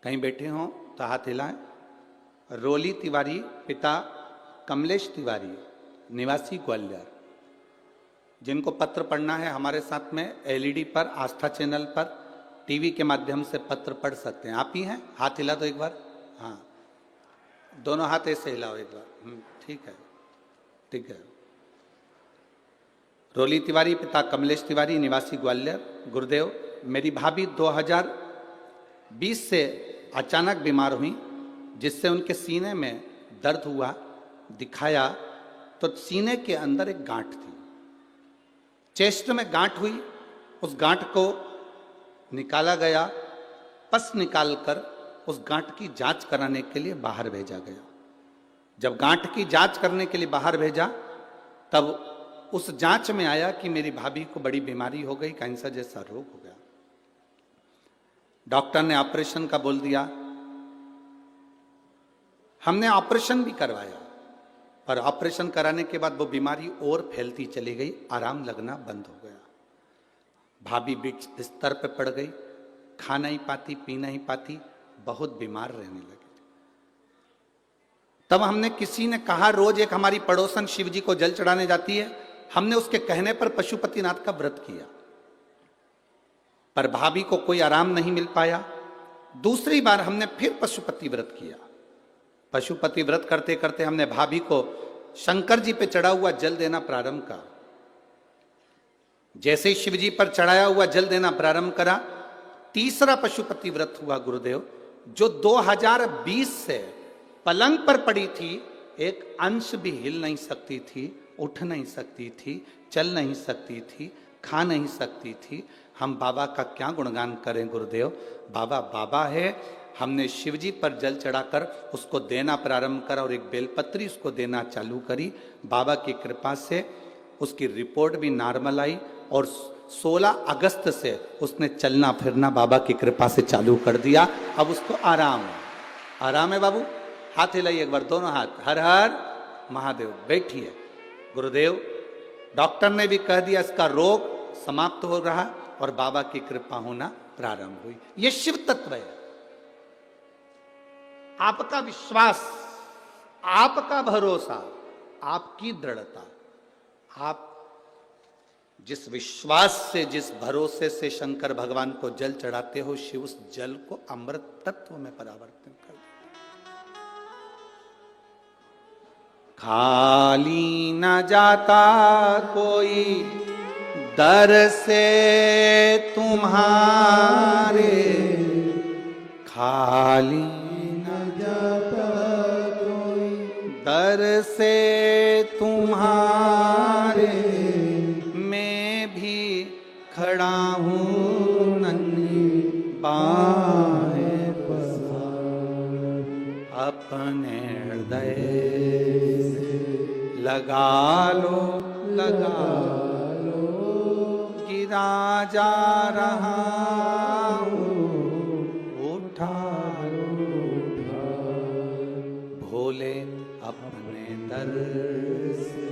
कहीं बैठे हों तो हाथ हिलाएं। रोली तिवारी, पिता कमलेश तिवारी, निवासी ग्वालियर। जिनको पत्र पढ़ना है हमारे साथ में एलईडी पर, आस्था चैनल पर, टीवी के माध्यम से पत्र पढ़ सकते हैं। आप ही हैं? हाथ हिला दो एक बार। हाँ, दोनों हाथ ऐसे हिलाओ एक बार। ठीक है, ठीक है। रोली तिवारी, पिता कमलेश तिवारी, निवासी ग्वालियर। गुरुदेव, मेरी भाभी 2020 से अचानक बीमार हुई, जिससे उनके सीने में दर्द हुआ। दिखाया तो सीने के अंदर एक गांठ थी, चेस्ट में गांठ हुई। उस गांठ को निकाला गया, पस निकालकर उस गांठ की जांच कराने के लिए बाहर भेजा गया। जब गांठ की जांच करने के लिए बाहर भेजा, तब उस जांच में आया कि मेरी भाभी को बड़ी बीमारी हो गई, कैंसर जैसा रोग हो गया। डॉक्टर ने ऑपरेशन का बोल दिया। हमने ऑपरेशन भी करवाया, पर ऑपरेशन कराने के बाद वो बीमारी और फैलती चली गई, आराम लगना बंद हो गया। भाभी बिस्तर पे पड़ गई, खा नहीं पाती, पी नहीं पाती, बहुत बीमार रहने लगी। तब हमने, किसी ने कहा, रोज एक हमारी पड़ोसन शिव जी को जल चढ़ाने जाती है, हमने उसके कहने पर पशुपतिनाथ का व्रत किया। पर भाभी को कोई आराम नहीं मिल पाया। दूसरी बार हमने फिर पशुपति व्रत किया। पशुपति व्रत करते करते हमने भाभी को शंकर जी पे चढ़ा हुआ जल देना प्रारंभ करा। जैसे ही शिव जी पर चढ़ाया हुआ जल देना प्रारंभ करा, तीसरा पशुपति व्रत हुआ गुरुदेव, जो 2020 से पलंग पर पड़ी थी, एक अंश भी हिल नहीं सकती थी, उठ नहीं सकती थी, चल नहीं सकती थी, खा नहीं सकती थी। हम बाबा का क्या गुणगान करें गुरुदेव। बाबा बाबा है। हमने शिव जी पर जल चढ़ाकर उसको देना प्रारंभ करा और एक बेलपत्री उसको देना चालू करी। बाबा की कृपा से उसकी रिपोर्ट भी नॉर्मल आई और 16 अगस्त से उसने चलना फिरना बाबा की कृपा से चालू कर दिया। अब उसको आराम है। आराम है बाबू। हाथ हिलाइए एक बार, दोनों हाथ। हर हर महादेव। बैठिए गुरुदेव। डॉक्टर ने भी कह दिया इसका रोग समाप्त हो रहा और बाबा की कृपा होना प्रारंभ हुई। यह शिव तत्व है। आपका विश्वास, आपका भरोसा, आपकी दृढ़ता, आप जिस विश्वास से, जिस भरोसे से शंकर भगवान को जल चढ़ाते हो, शिव उस जल को अमृत तत्व में परिवर्तन कर देते। खाली न जाता कोई दर से तुम्हारे, खाली न जाता कोई दर से तुम्हारे, मैं भी खड़ा हूँ नन्ही बाहें पसार, अपने हृदय से लगा लो, लगा लो, गिरा जा रहा हूँ, उठा लो, भोले अपने दर से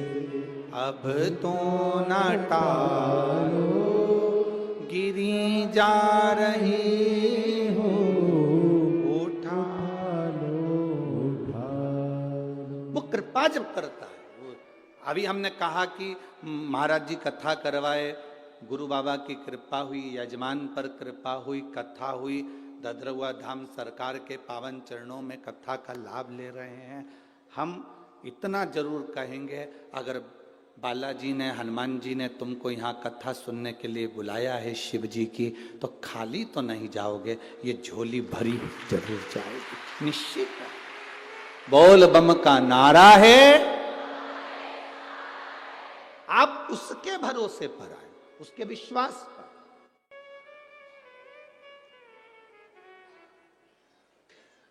अब तो न टालो, गिरी जा रही हूँ, उठा लो, उठा लो। वो कृपा जब करता है। अभी हमने कहा कि महाराज जी कथा करवाए, गुरु बाबा की कृपा हुई, यजमान पर कृपा हुई, कथा हुई, ददरुआ धाम सरकार के पावन चरणों में कथा का लाभ ले रहे हैं। हम इतना जरूर कहेंगे, अगर बालाजी ने, हनुमान जी ने तुमको यहाँ कथा सुनने के लिए बुलाया है शिव जी की, तो खाली तो नहीं जाओगे, ये झोली भरी जरूर जाओगे, निश्चित है। बोल बम का नारा है। आप उसके भरोसे पर आए, उसके विश्वास पर।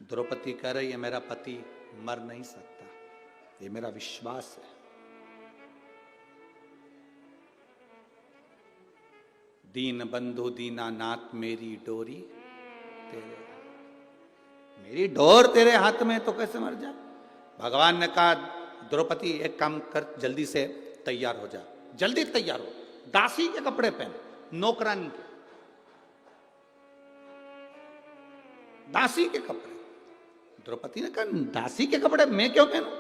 द्रौपदी कह रही है मेरा पति मर नहीं सकता, ये मेरा विश्वास है। दीन बंधु दीनानाथ मेरी डोरी तेरे, मेरी डोर तेरे हाथ में, तो कैसे मर जा। भगवान ने कहा द्रौपदी एक काम कर, जल्दी से तैयार हो जा, जल्दी तैयार हो, दासी के कपड़े पहन, नौकरानी के, दासी के कपड़े। द्रौपदी ने कहा दासी के कपड़े मैं क्यों पहनूं,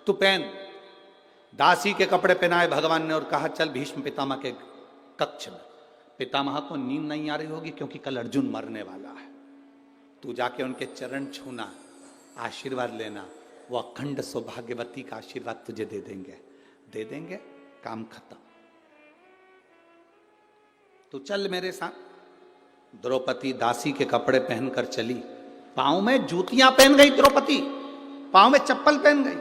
तू पहन। दासी के कपड़े पहनाए भगवान ने और कहा चल भीष्म पितामह के कक्ष में। पितामह को नींद नहीं आ रही होगी क्योंकि कल अर्जुन मरने वाला है, तू जाके उनके चरण छूना, आशीर्वाद लेना, वो अखंड सौभाग्यवती का आशीर्वाद तुझे दे देंगे, दे देंगे, काम खत्म, तू चल मेरे साथ। द्रौपदी दासी के कपड़े पहनकर चली, पांव में जूतियां पहन गई द्रौपदी, पांव में चप्पल पहन गई।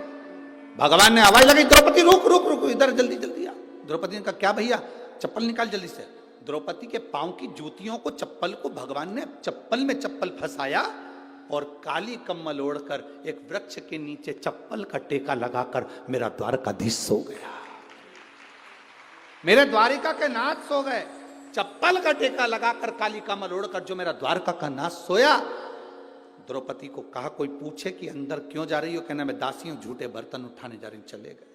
भगवान ने आवाज लगाई द्रौपदी रुक रुक रुक, इधर जल्दी जल्दी आ। द्रौपदी ने कहा क्या भैया, चप्पल निकाल जल्दी से। द्रौपदी के पांव की जूतियों को, चप्पल को भगवान ने चप्पल में चप्पल फंसाया और काली कम्बल ओढ़कर एक वृक्ष के नीचे चप्पल का टेका लगाकर मेरा द्वारकाधीश सो गया। मेरे द्वारिका के नाथ सो गए, चप्पल का टेका लगाकर काली कम्बल ओढ़कर जो मेरा द्वारका का नाथ सोया। द्रौपदी को कहा कोई पूछे कि अंदर क्यों जा रही हो, कहना मैं दासी हूं, झूठे बर्तन उठाने जा रही हूं। चले गए।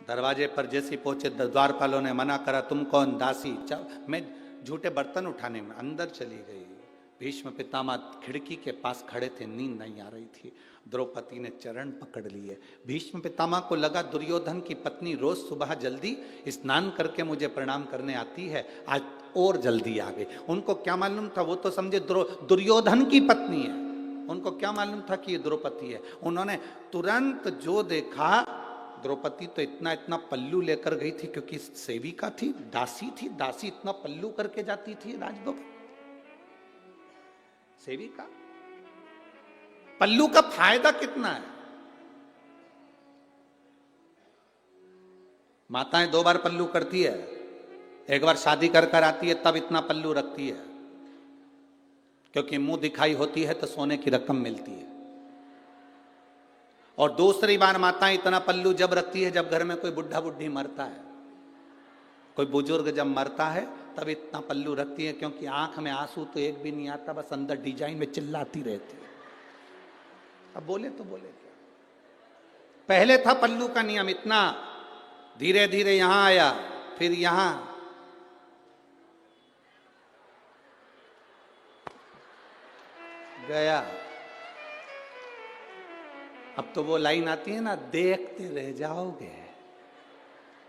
दरवाजे पर जैसे पहुंचे द्वारपालों ने मना करा, तुम कौन, दासी, मैं झूठे बर्तन उठाने में। अंदर चली गई। भीष्म पितामह खिड़की के पास खड़े थे, नींद नहीं आ रही थी। द्रौपदी ने चरण पकड़ लिए। भीष्म पितामह को लगा दुर्योधन की पत्नी रोज सुबह जल्दी स्नान करके मुझे प्रणाम करने आती है, आज और जल्दी आ गई। उनको क्या मालूम था, वो तो समझे दुर्योधन की पत्नी है, उनको क्या मालूम था कि ये द्रौपदी है। उन्होंने तुरंत जो देखा, द्रौपदी तो इतना इतना पल्लू लेकर गई थी, क्योंकि सेविका थी, दासी थी, दासी इतना पल्लू करके जाती थी राजभवन। सेविका पल्लू का फायदा कितना है? माताएं 2 बार पल्लू करती है, एक बार शादी कर कर आती है तब इतना पल्लू रखती है, क्योंकि मुंह दिखाई होती है तो सोने की रकम मिलती है। और दूसरी बार माताएं इतना पल्लू जब रखती है जब घर में कोई बुढ़ा बुढ़ी मरता है, कोई बुजुर्ग जब मरता है तब इतना पल्लू रखती है, क्योंकि आंख में आंसू तो एक भी नहीं आता, बस अंदर डिजाइन में चिल्लाती रहती है। अब बोले तो बोले क्या? पहले था पल्लू का नियम इतना, धीरे धीरे यहां आया, फिर यहां, गया। अब तो वो लाइन आती है ना, देखते रह जाओगे,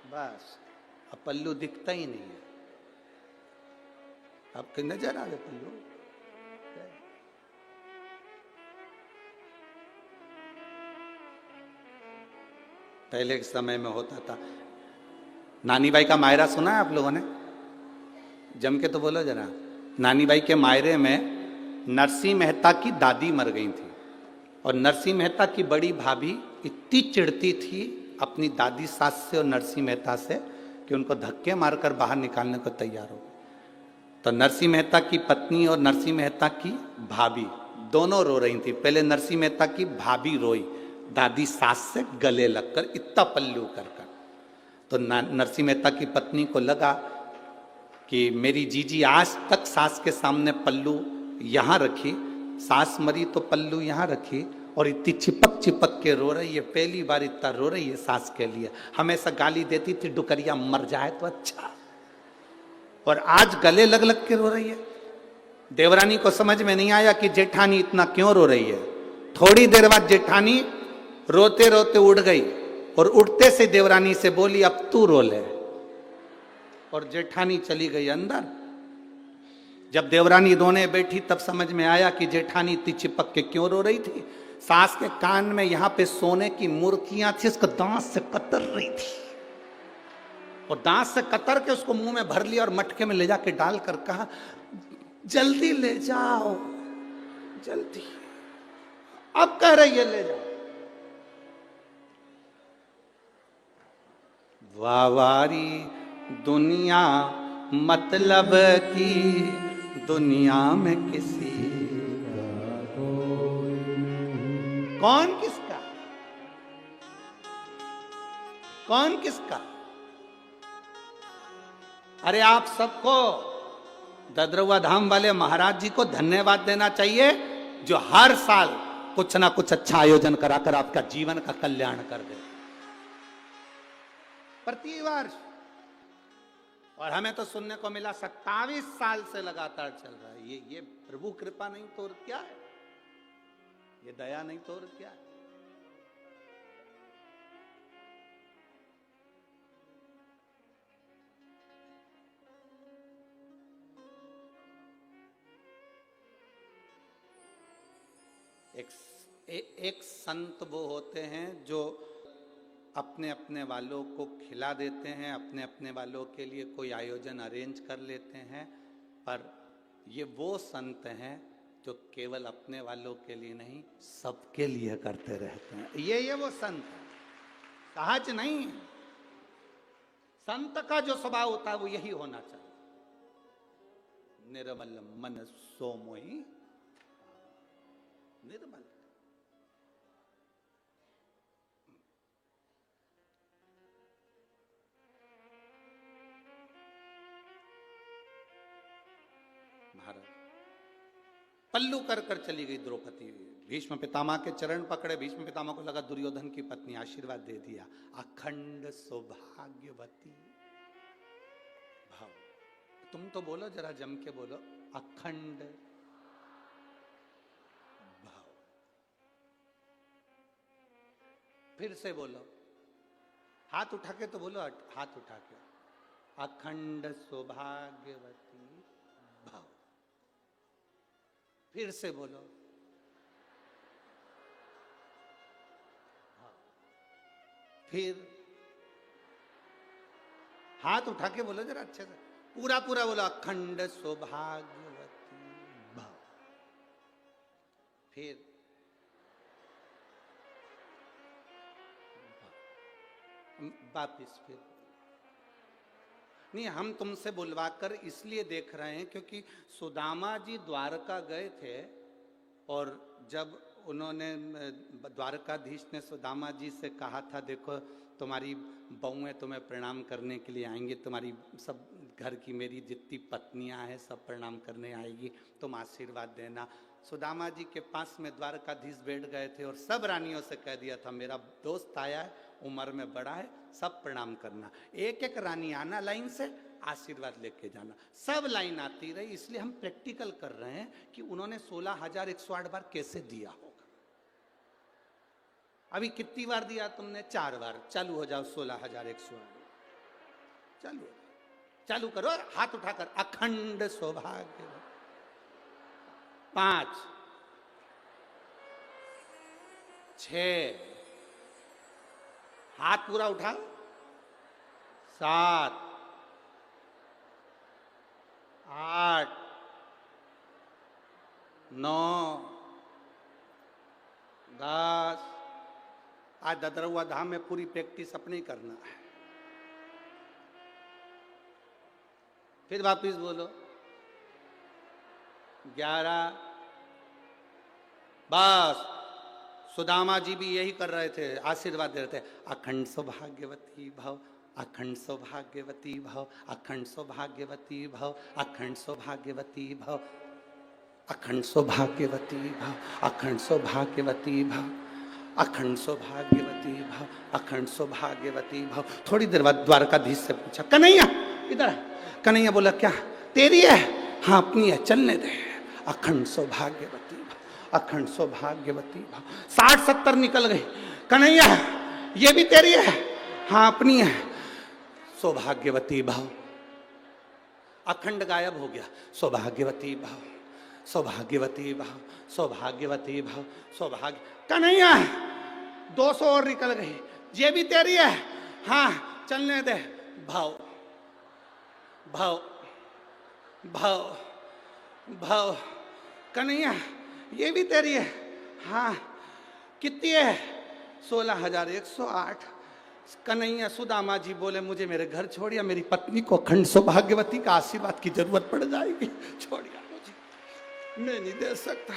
बस अब पल्लू दिखता ही नहीं है। आपके नजर आ गए पल्लू? पहले के समय में होता था। नानी बाई का मायरा सुना है आप लोगों ने? जम के तो बोलो जरा। नानी बाई के मायरे में नरसिंह मेहता की दादी मर गई थी, और नरसिंह मेहता की बड़ी भाभी इतनी चिढ़ती थी अपनी दादी सास से और नरसिंह मेहता से कि उनको धक्के मारकर बाहर निकालने को तैयार हो। तो नरसिंह मेहता की पत्नी और नरसिंह मेहता की भाभी दोनों रो रही थी। पहले नरसिंह मेहता की भाभी रोई, दादी सास से गले लगकर, इतना पल्लू कर कर। तो नरसिंह मेहता की पत्नी को लगा कि मेरी जीजी आज तक सास के सामने पल्लू यहां रखी, सास मरी तो पल्लू यहां रखी, और इतनी चिपक चिपक के रो रही है, पहली बार इतना रो रही है सास के लिए। हमेशा गाली देती थी, डुकरिया मर जाए तो अच्छा, और आज गले लग लग के रो रही है। देवरानी को समझ में नहीं आया कि जेठानी इतना क्यों रो रही है। थोड़ी देर बाद जेठानी रोते रोते उठ गई, और उठते से देवरानी से बोली अब तू रो ले, और जेठानी चली गई अंदर। जब देवरानी रोने बैठी तब समझ में आया कि जेठानी इतनी चिपक के क्यों रो रही थी। सास के कान में यहां पे सोने की मूर्तियां थी, उसको दांत से कतर रही थी, और दांत से कतर के उसको मुंह में भर लिया और मटके में ले जाके डालकर कहा जल्दी ले जाओ, जल्दी। अब कह रही है ले जाओ। वावारी दुनिया मतलब की दुनिया में किसी कौन किसका, कौन किसका। अरे आप सबको ददरुआ धाम वाले महाराज जी को धन्यवाद देना चाहिए, जो हर साल कुछ ना कुछ अच्छा आयोजन कराकर आपका जीवन का कल्याण कर दे, प्रति वर्ष। और हमें तो सुनने को मिला 27 साल से लगातार चल रहा है। ये प्रभु कृपा नहीं तो और क्या है, ये दया नहीं तो और क्या है। एक संत वो होते हैं जो अपने अपने वालों को खिला देते हैं, अपने अपने वालों के लिए कोई आयोजन अरेंज कर लेते हैं, पर ये वो संत हैं जो केवल अपने वालों के लिए नहीं सबके लिए करते रहते हैं। ये वो संत है, सहज नहीं। संत का जो स्वभाव होता है वो यही होना चाहिए, निर्मल मन सो मोहि, निर्मल। महाराज पल्लू कर कर चली गई द्रौपदी। भीष्म पितामह के चरण पकड़े। भीष्म पितामह को लगा दुर्योधन की पत्नी, आशीर्वाद दे दिया, अखंड सौभाग्यवती भाव। तुम तो बोलो जरा जम के बोलो, अखंड फिर से बोलो, हाथ उठा के तो बोलो, हाथ उठा के। अखंड सौभाग्यवती भव। फिर से बोलो, फिर हाथ उठा के बोलो जरा अच्छे से, पूरा पूरा बोलो, अखंड सौभाग्यवती भव। फिर वापिस फिर नहीं, हम तुमसे बुलवाकर इसलिए देख रहे हैं क्योंकि सुदामा जी द्वारका गए थे और जब उन्होंने, द्वारकाधीश ने सुदामा जी से कहा था, देखो तुम्हारी बहुएं तुम्हें प्रणाम करने के लिए आएंगी, तुम्हारी सब घर की मेरी जितनी पत्नियां हैं सब प्रणाम करने आएगी, तुम आशीर्वाद देना। सुदामा जी के पास में द्वारकाधीश बैठ गए थे और सब रानियों से कह दिया था, मेरा दोस्त आया है, उम्र में बड़ा है, सब प्रणाम करना। एक एक रानी आना लाइन से, आशीर्वाद लेके जाना। सब लाइन आती रही, इसलिए हम प्रैक्टिकल कर रहे हैं कि उन्होंने 16,108 बार कैसे दिया होगा। अभी कितनी बार दिया तुमने? 4 बार। चालू हो जाओ 16,108। चालू चालू करो, हाथ उठाकर, अखंड सौभाग्य। 5 6, हाथ पूरा उठाओ। 7 8 9 10। आज ददरुआ धाम में पूरी प्रैक्टिस अपने ही करना है। फिर वापिस बोलो, 11। बस सुदामा जी भी यही कर रहे थे, आशीर्वाद दे रहे थे, अखंड सौभाग्यवती भव, अखंड सौभाग्यवती भव, अखंड सौभाग्यवती भव, अखंड सौभाग्यवती भव, अखंड सौभाग्यवती भव, अखंड सौभाग्यवती भव, अखंड सौभाग्यवती भव, अखंड सौभाग्यवती भव। थोड़ी देर बाद द्वारकाधीश से पूछा, कन्हैया इधर। कन्हैया बोला, क्या तेरी है? हाँ अपनी है, चलने दे। अखंड सौभाग्यवती भव, अखंड सौभाग्यवती भव। 60-70 निकल गई। कन्हैया ये भी तेरी है? हाँ अपनी है। सौभाग्यवती भव। अखंड गायब हो गया। सौभाग्यवती भव, सौभाग्यवती भव, सौभाग्यवती भव, सौभाग्य। कन्हैया 200 और निकल गई। ये भी तेरी है? हाँ चलने दे। भव भव भव भव। कन्हैया ये भी तेरी है? हाँ कितनी है? 16,108। कन्हैया, सुदामा जी बोले, मुझे मेरे घर छोड़िया, मेरी पत्नी को अखंड सौभाग्यवती का आशीर्वाद की जरूरत पड़ जाएगी, छोड़िया मुझे, मैं नहीं दे सकता।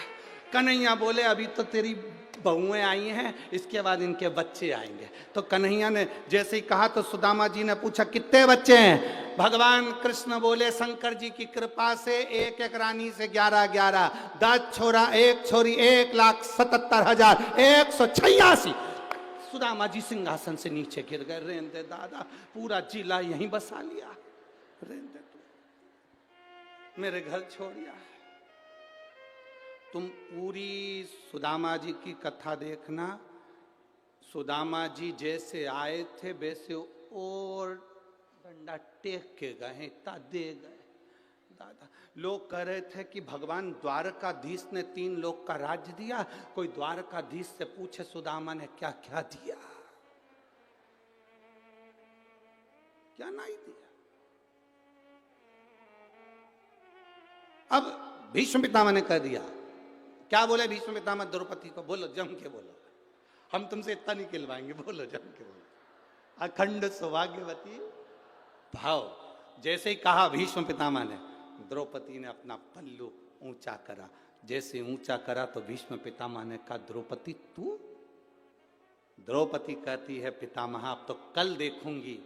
कन्हैया बोले, अभी तो तेरी बहुएं आई हैं, इसके बाद इनके बच्चे आएंगे। तो कन्हैया ने जैसे ही कहा तो सुदामा जी ने पूछा, कितने बच्चे हैं? भगवान कृष्ण बोले, शंकर जी की कृपा से एक एक रानी से 11-11, 10 छोरा 1 छोरी, 1,77,186। सुदामा जी सिंहासन से नीचे गिर गए। रेन दे दादा, पूरा जिला यहीं बसा लिया। रेन दे तू, मेरे घर छोड़िया। तुम पूरी सुदामा जी की कथा देखना। सुदामा जी जैसे आए थे वैसे और डंडा टेक के गए, इतना दे गए। दादा, लोग कह रहे थे कि भगवान द्वारकाधीश ने 3 लोक का राज्य दिया। कोई द्वारकाधीश से पूछे सुदामा ने क्या क्या दिया, क्या नहीं दिया। अब भीष्म पितामह ने कह दिया। क्या बोले भीष्म पितामह द्रौपदी को? बोलो जम के बोलो, हम तुमसे इतना नहीं खिलवाएंगे, बोलो जम के बोलो। अखंड सौभाग्यवती भाव। जैसे ही कहा भीष्म पितामह ने, द्रौपदी ने अपना पल्लू ऊंचा करा। जैसे ऊंचा करा तो भीष्म पितामह ने कहा, द्रौपदी तू? द्रौपदी कहती है, पितामह अब तो कल देखूंगी।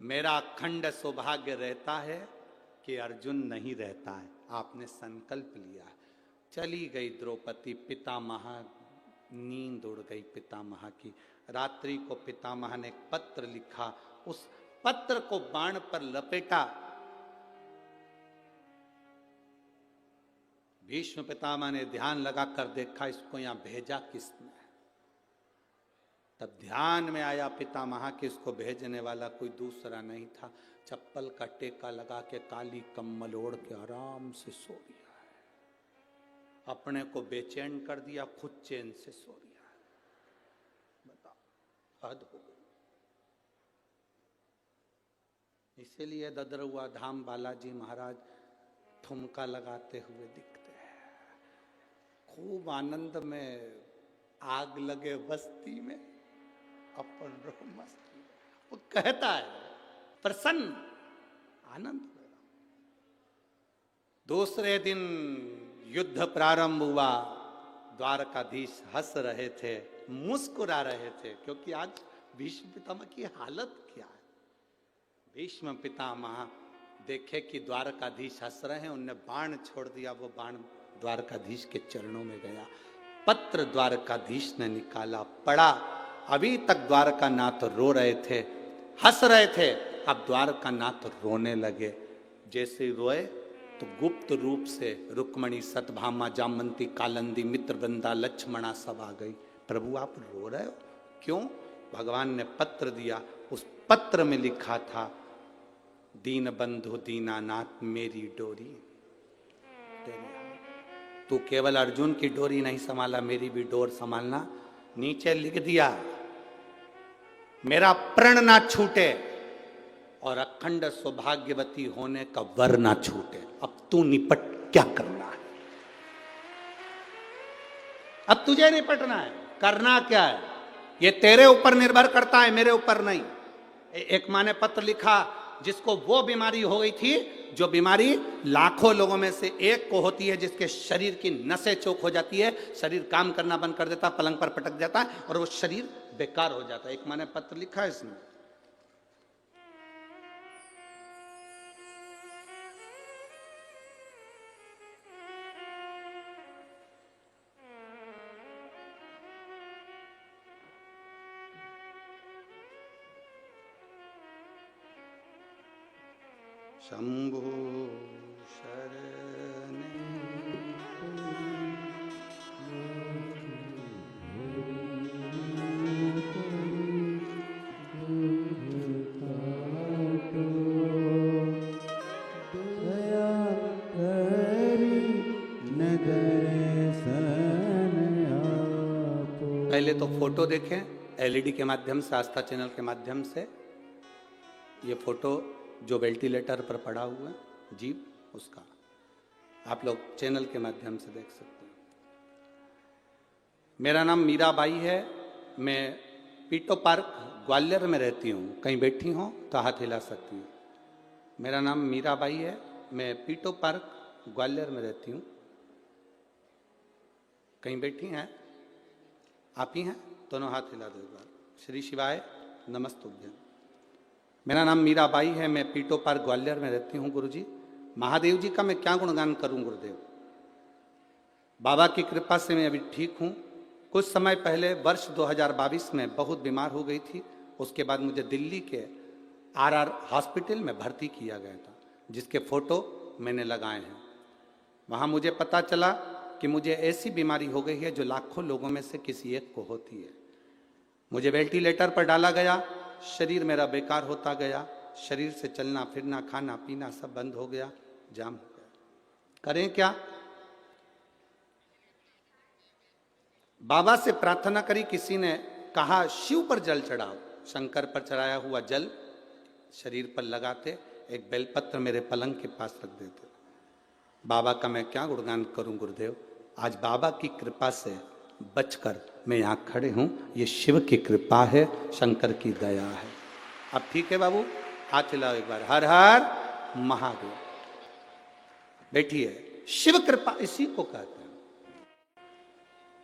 मेरा अखंड सौभाग्य रहता है कि अर्जुन नहीं रहता है, आपने संकल्प लिया। चली गई द्रौपदी। पितामह, नींद उड़ गई पितामह की। रात्रि को पितामह ने एक पत्र लिखा, उस पत्र को बाण पर लपेटा। भीष्म पितामह ने ध्यान लगाकर देखा, इसको यहां भेजा किसने? तब ध्यान में आया पितामह कि इसको भेजने वाला कोई दूसरा नहीं था। चप्पल का टेका लगा के काली कम्बल ओढ़ के आराम से सो गया है। अपने को बेचैन कर दिया, खुद चैन से सो गया है। बताओ, हद हो गई। इसीलिए ददरुआ धाम बालाजी महाराज ठुमका लगाते हुए दिखते हैं। खूब आनंद में आग लगे बस्ती में, अपन रहो मस्ती में। वो कहता है प्रसन्न आनंद में। दूसरे दिन युद्ध प्रारंभ हुआ। द्वारकाधीश हंस रहे थे, मुस्कुरा रहे थे, क्योंकि आज भीष्म पितामह की हालत क्या है। भीष्म पितामह देखे कि द्वारकाधीश हंस रहे हैं, उनने बाण छोड़ दिया। वो बाण द्वारकाधीश के चरणों में गया। पत्र द्वारकाधीश ने निकाला, पढ़ा। अभी तक द्वारकानाथ रो रहे थे, हंस रहे थे, अब द्वारकानाथ रोने लगे। जैसे ही रोए तो गुप्त रूप से रुक्मणी, सतभामा, जामंती, कालंदी, मित्रवृंदा, लक्ष्मणा सब आ गई। प्रभु आप रो रहे हो क्यों? भगवान ने पत्र दिया। उस पत्र में लिखा था, दीन बंधु दीनानाथ मेरी डोरी तेरे हाथ। तू केवल अर्जुन की डोरी नहीं संभाला, मेरी भी डोर संभालना। नीचे लिख दिया, मेरा प्रण ना छूटे और अखंड सौभाग्यवती होने का वर ना छूटे। अब तू निपट क्या करना है, अब तुझे निपटना है, करना क्या है, ये तेरे ऊपर निर्भर करता है, मेरे ऊपर नहीं। एक माँ ने पत्र लिखा जिसको वो बीमारी हो गई थी जो बीमारी लाखों लोगों में से एक को होती है, जिसके शरीर की नसें चौक हो जाती है, शरीर काम करना बंद कर देता, पलंग पर पटक जाता है और वो शरीर बेकार हो जाता है। एक माँ ने पत्र लिखा है इसमें। शंभु शरण पहले तो फोटो देखें एलईडी के माध्यम से, आस्था चैनल के माध्यम से। ये फोटो जो वेंटिलेटर पर पड़ा हुआ है जीप, उसका आप लोग चैनल के माध्यम से देख सकते हैं। मेरा नाम मीराबाई है, मैं पीटो पार्क ग्वालियर में रहती हूँ। कहीं बैठी हो तो हाथ हिला सकती हूँ। मेरा नाम मीराबाई है, मैं पीटो पार्क ग्वालियर में रहती हूँ। कहीं बैठी हैं आप ही हैं? दोनों हाथ हिला दो एक बार। श्री शिवाय नमस्तुभ्यं। मेरा नाम मीराबाई है, मैं पीटो पार्क ग्वालियर में रहती हूँ। गुरुजी, महादेव जी का मैं क्या गुणगान करूँ गुरुदेव। बाबा की कृपा से मैं अभी ठीक हूँ। कुछ समय पहले वर्ष 2022 में बहुत बीमार हो गई थी। उसके बाद मुझे दिल्ली के आरआर हॉस्पिटल में भर्ती किया गया था, जिसके फोटो मैंने लगाए हैं। वहाँ मुझे पता चला कि मुझे ऐसी बीमारी हो गई है जो लाखों लोगों में से किसी एक को होती है। मुझे वेंटिलेटर पर डाला गया, शरीर मेरा बेकार होता गया, शरीर से चलना फिरना खाना पीना सब बंद हो गया, जाम हो गया। करें क्या? बाबा से प्रार्थना करी। किसी ने कहा शिव पर जल चढ़ाओ। शंकर पर चढ़ाया हुआ जल शरीर पर लगाते, एक बेलपत्र मेरे पलंग के पास रख देते। बाबा का मैं क्या गुणगान करूं गुरुदेव। आज बाबा की कृपा से बचकर मैं यहाँ खड़े हूँ। ये शिव की कृपा है, शंकर की दया है। अब ठीक है बाबू, हाथ हिलाओ एक बार। हर हर महादेव। बैठिए। शिव कृपा इसी को कहते हैं।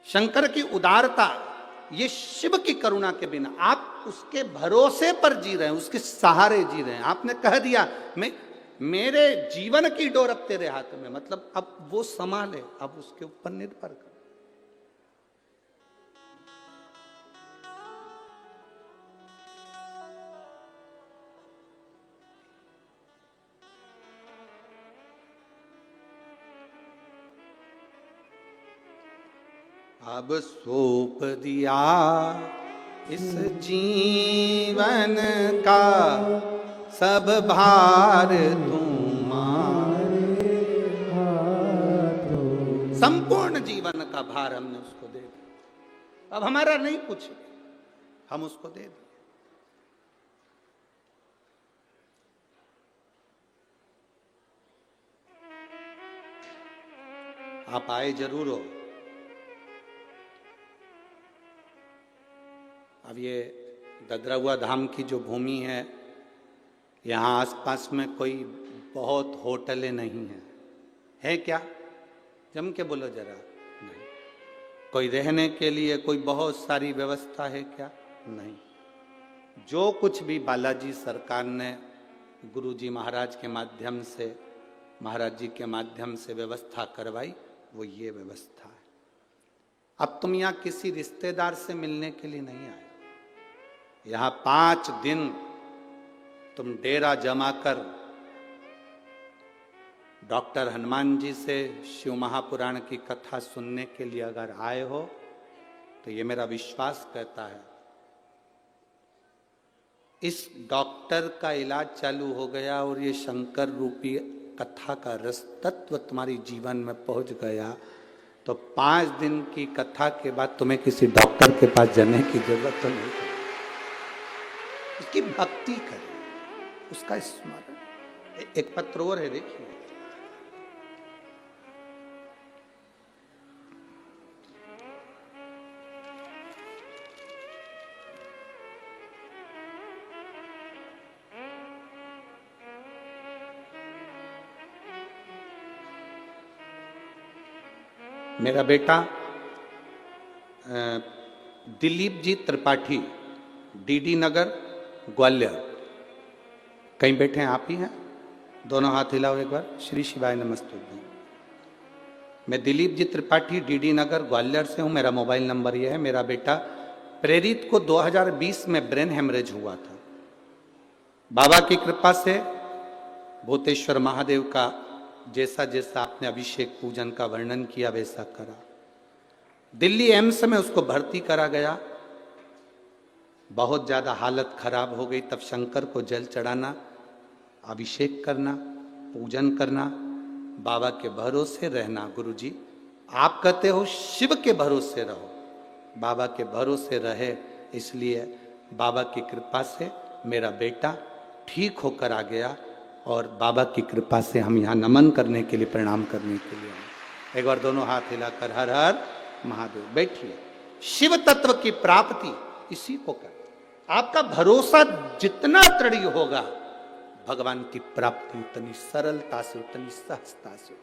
शंकर की उदारता, ये शिव की करुणा के बिना आप उसके भरोसे पर जी रहे हैं, उसके सहारे जी रहे हैं। आपने कह दिया मैं, मेरे जीवन की डोर अब तेरे हाथ में, मतलब अब वो संभाले, अब उसके ऊपर निर्भर कर। अब सौंप दिया इस जीवन का सब भार तुम हमारे हाथों। संपूर्ण जीवन का भार हमने उसको दे दिया। अब हमारा नहीं कुछ, हम उसको दे दिए। आप आए जरूर हो। अब ये ददरौआ धाम की जो भूमि है, यहाँ आसपास में कोई बहुत होटलें नहीं हैं। है क्या? जम के बोलो जरा। नहीं। कोई रहने के लिए कोई बहुत सारी व्यवस्था है क्या? नहीं। जो कुछ भी बालाजी सरकार ने गुरुजी महाराज के माध्यम से, महाराज जी के माध्यम से व्यवस्था करवाई, वो ये व्यवस्था है। अब तुम यहाँ किसी रिश्तेदार से मिलने के लिए नहीं आए। यहाँ 5 दिन तुम डेरा जमाकर डॉक्टर हनुमान जी से शिव महापुराण की कथा सुनने के लिए अगर आए हो, तो ये मेरा विश्वास कहता है, इस डॉक्टर का इलाज चालू हो गया और ये शंकर रूपी कथा का रस तत्व तुम्हारी जीवन में पहुंच गया, तो 5 दिन की कथा के बाद तुम्हें किसी डॉक्टर के पास जाने की जरूरत तो नहीं है। उसकी भक्ति करें, उसका स्मरण। एक पत्र और है, देखिए। मेरा बेटा दिलीप जी त्रिपाठी, डीडी नगर, ग्वालियर। कहीं बैठे हैं? आप ही हैं? दोनों हाथ हिलाओ एक बार। श्री शिवाय नमस्ते। मैं दिलीप जी त्रिपाठी, डीडी नगर, ग्वालियर से हूं। मेरा मोबाइल नंबर यह है। मेरा बेटा प्रेरित को 2020 में ब्रेन हेमरेज हुआ था। बाबा की कृपा से भूतेश्वर महादेव का जैसा जैसा आपने अभिषेक पूजन का वर्णन किया वैसा करा। दिल्ली एम्स में उसको भर्ती करा गया। बहुत ज्यादा हालत खराब हो गई। तब शंकर को जल चढ़ाना, अभिषेक करना, पूजन करना, बाबा के भरोसे रहना। गुरुजी आप कहते हो शिव के भरोसे रहो, बाबा के भरोसे रहे। इसलिए बाबा की कृपा से मेरा बेटा ठीक होकर आ गया और बाबा की कृपा से हम यहाँ नमन करने के लिए, प्रणाम करने के लिए आए। एक बार दोनों हाथ हिलाकर हर हर महादेव। बैठिए। शिव तत्व की प्राप्ति इसी को कर। आपका भरोसा जितना दृढ़ होगा, भगवान की प्राप्ति उतनी सरलता से, उतनी सहजता से।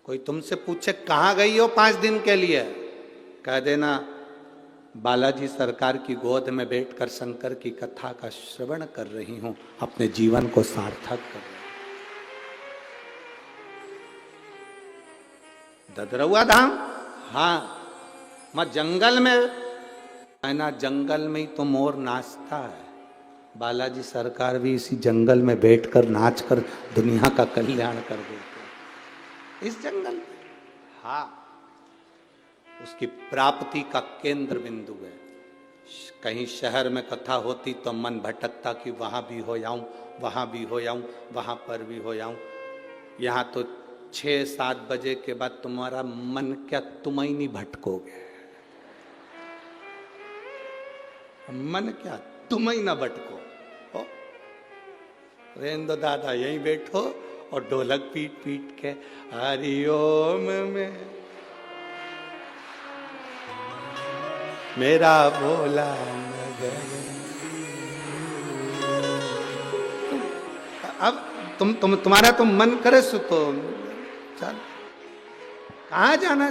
कोई तुमसे पूछे कहां गई हो 5 दिन के लिए, कह देना बालाजी सरकार की गोद में बैठकर शंकर की कथा का श्रवण कर रही हूं, अपने जीवन को सार्थक कर रही हूं। ददरौआ धाम, हाँ, मैं जंगल में है ना, जंगल में ही तो मोर नाचता है। बालाजी सरकार भी इसी जंगल में बैठकर नाचकर दुनिया का कल्याण कर देते हैं। इस जंगल में, हाँ, उसकी प्राप्ति का केंद्र बिंदु है। कहीं शहर में कथा होती तो मन भटकता कि वहां भी हो जाऊं, वहां भी हो जाऊं, वहां पर भी हो जाऊं। यहां तो 6-7 बजे के बाद तुम्हारा मन क्या, तुम ही नहीं भटकोगे। मन क्या, तुम ही ना भटको। रहने दो दादा, यहीं बैठो और ढोलक पीट पीट के हरिओम में मेरा भोला नगर। अब तुम्हारा तो मन करे सो तो चल, कहाँ जाना,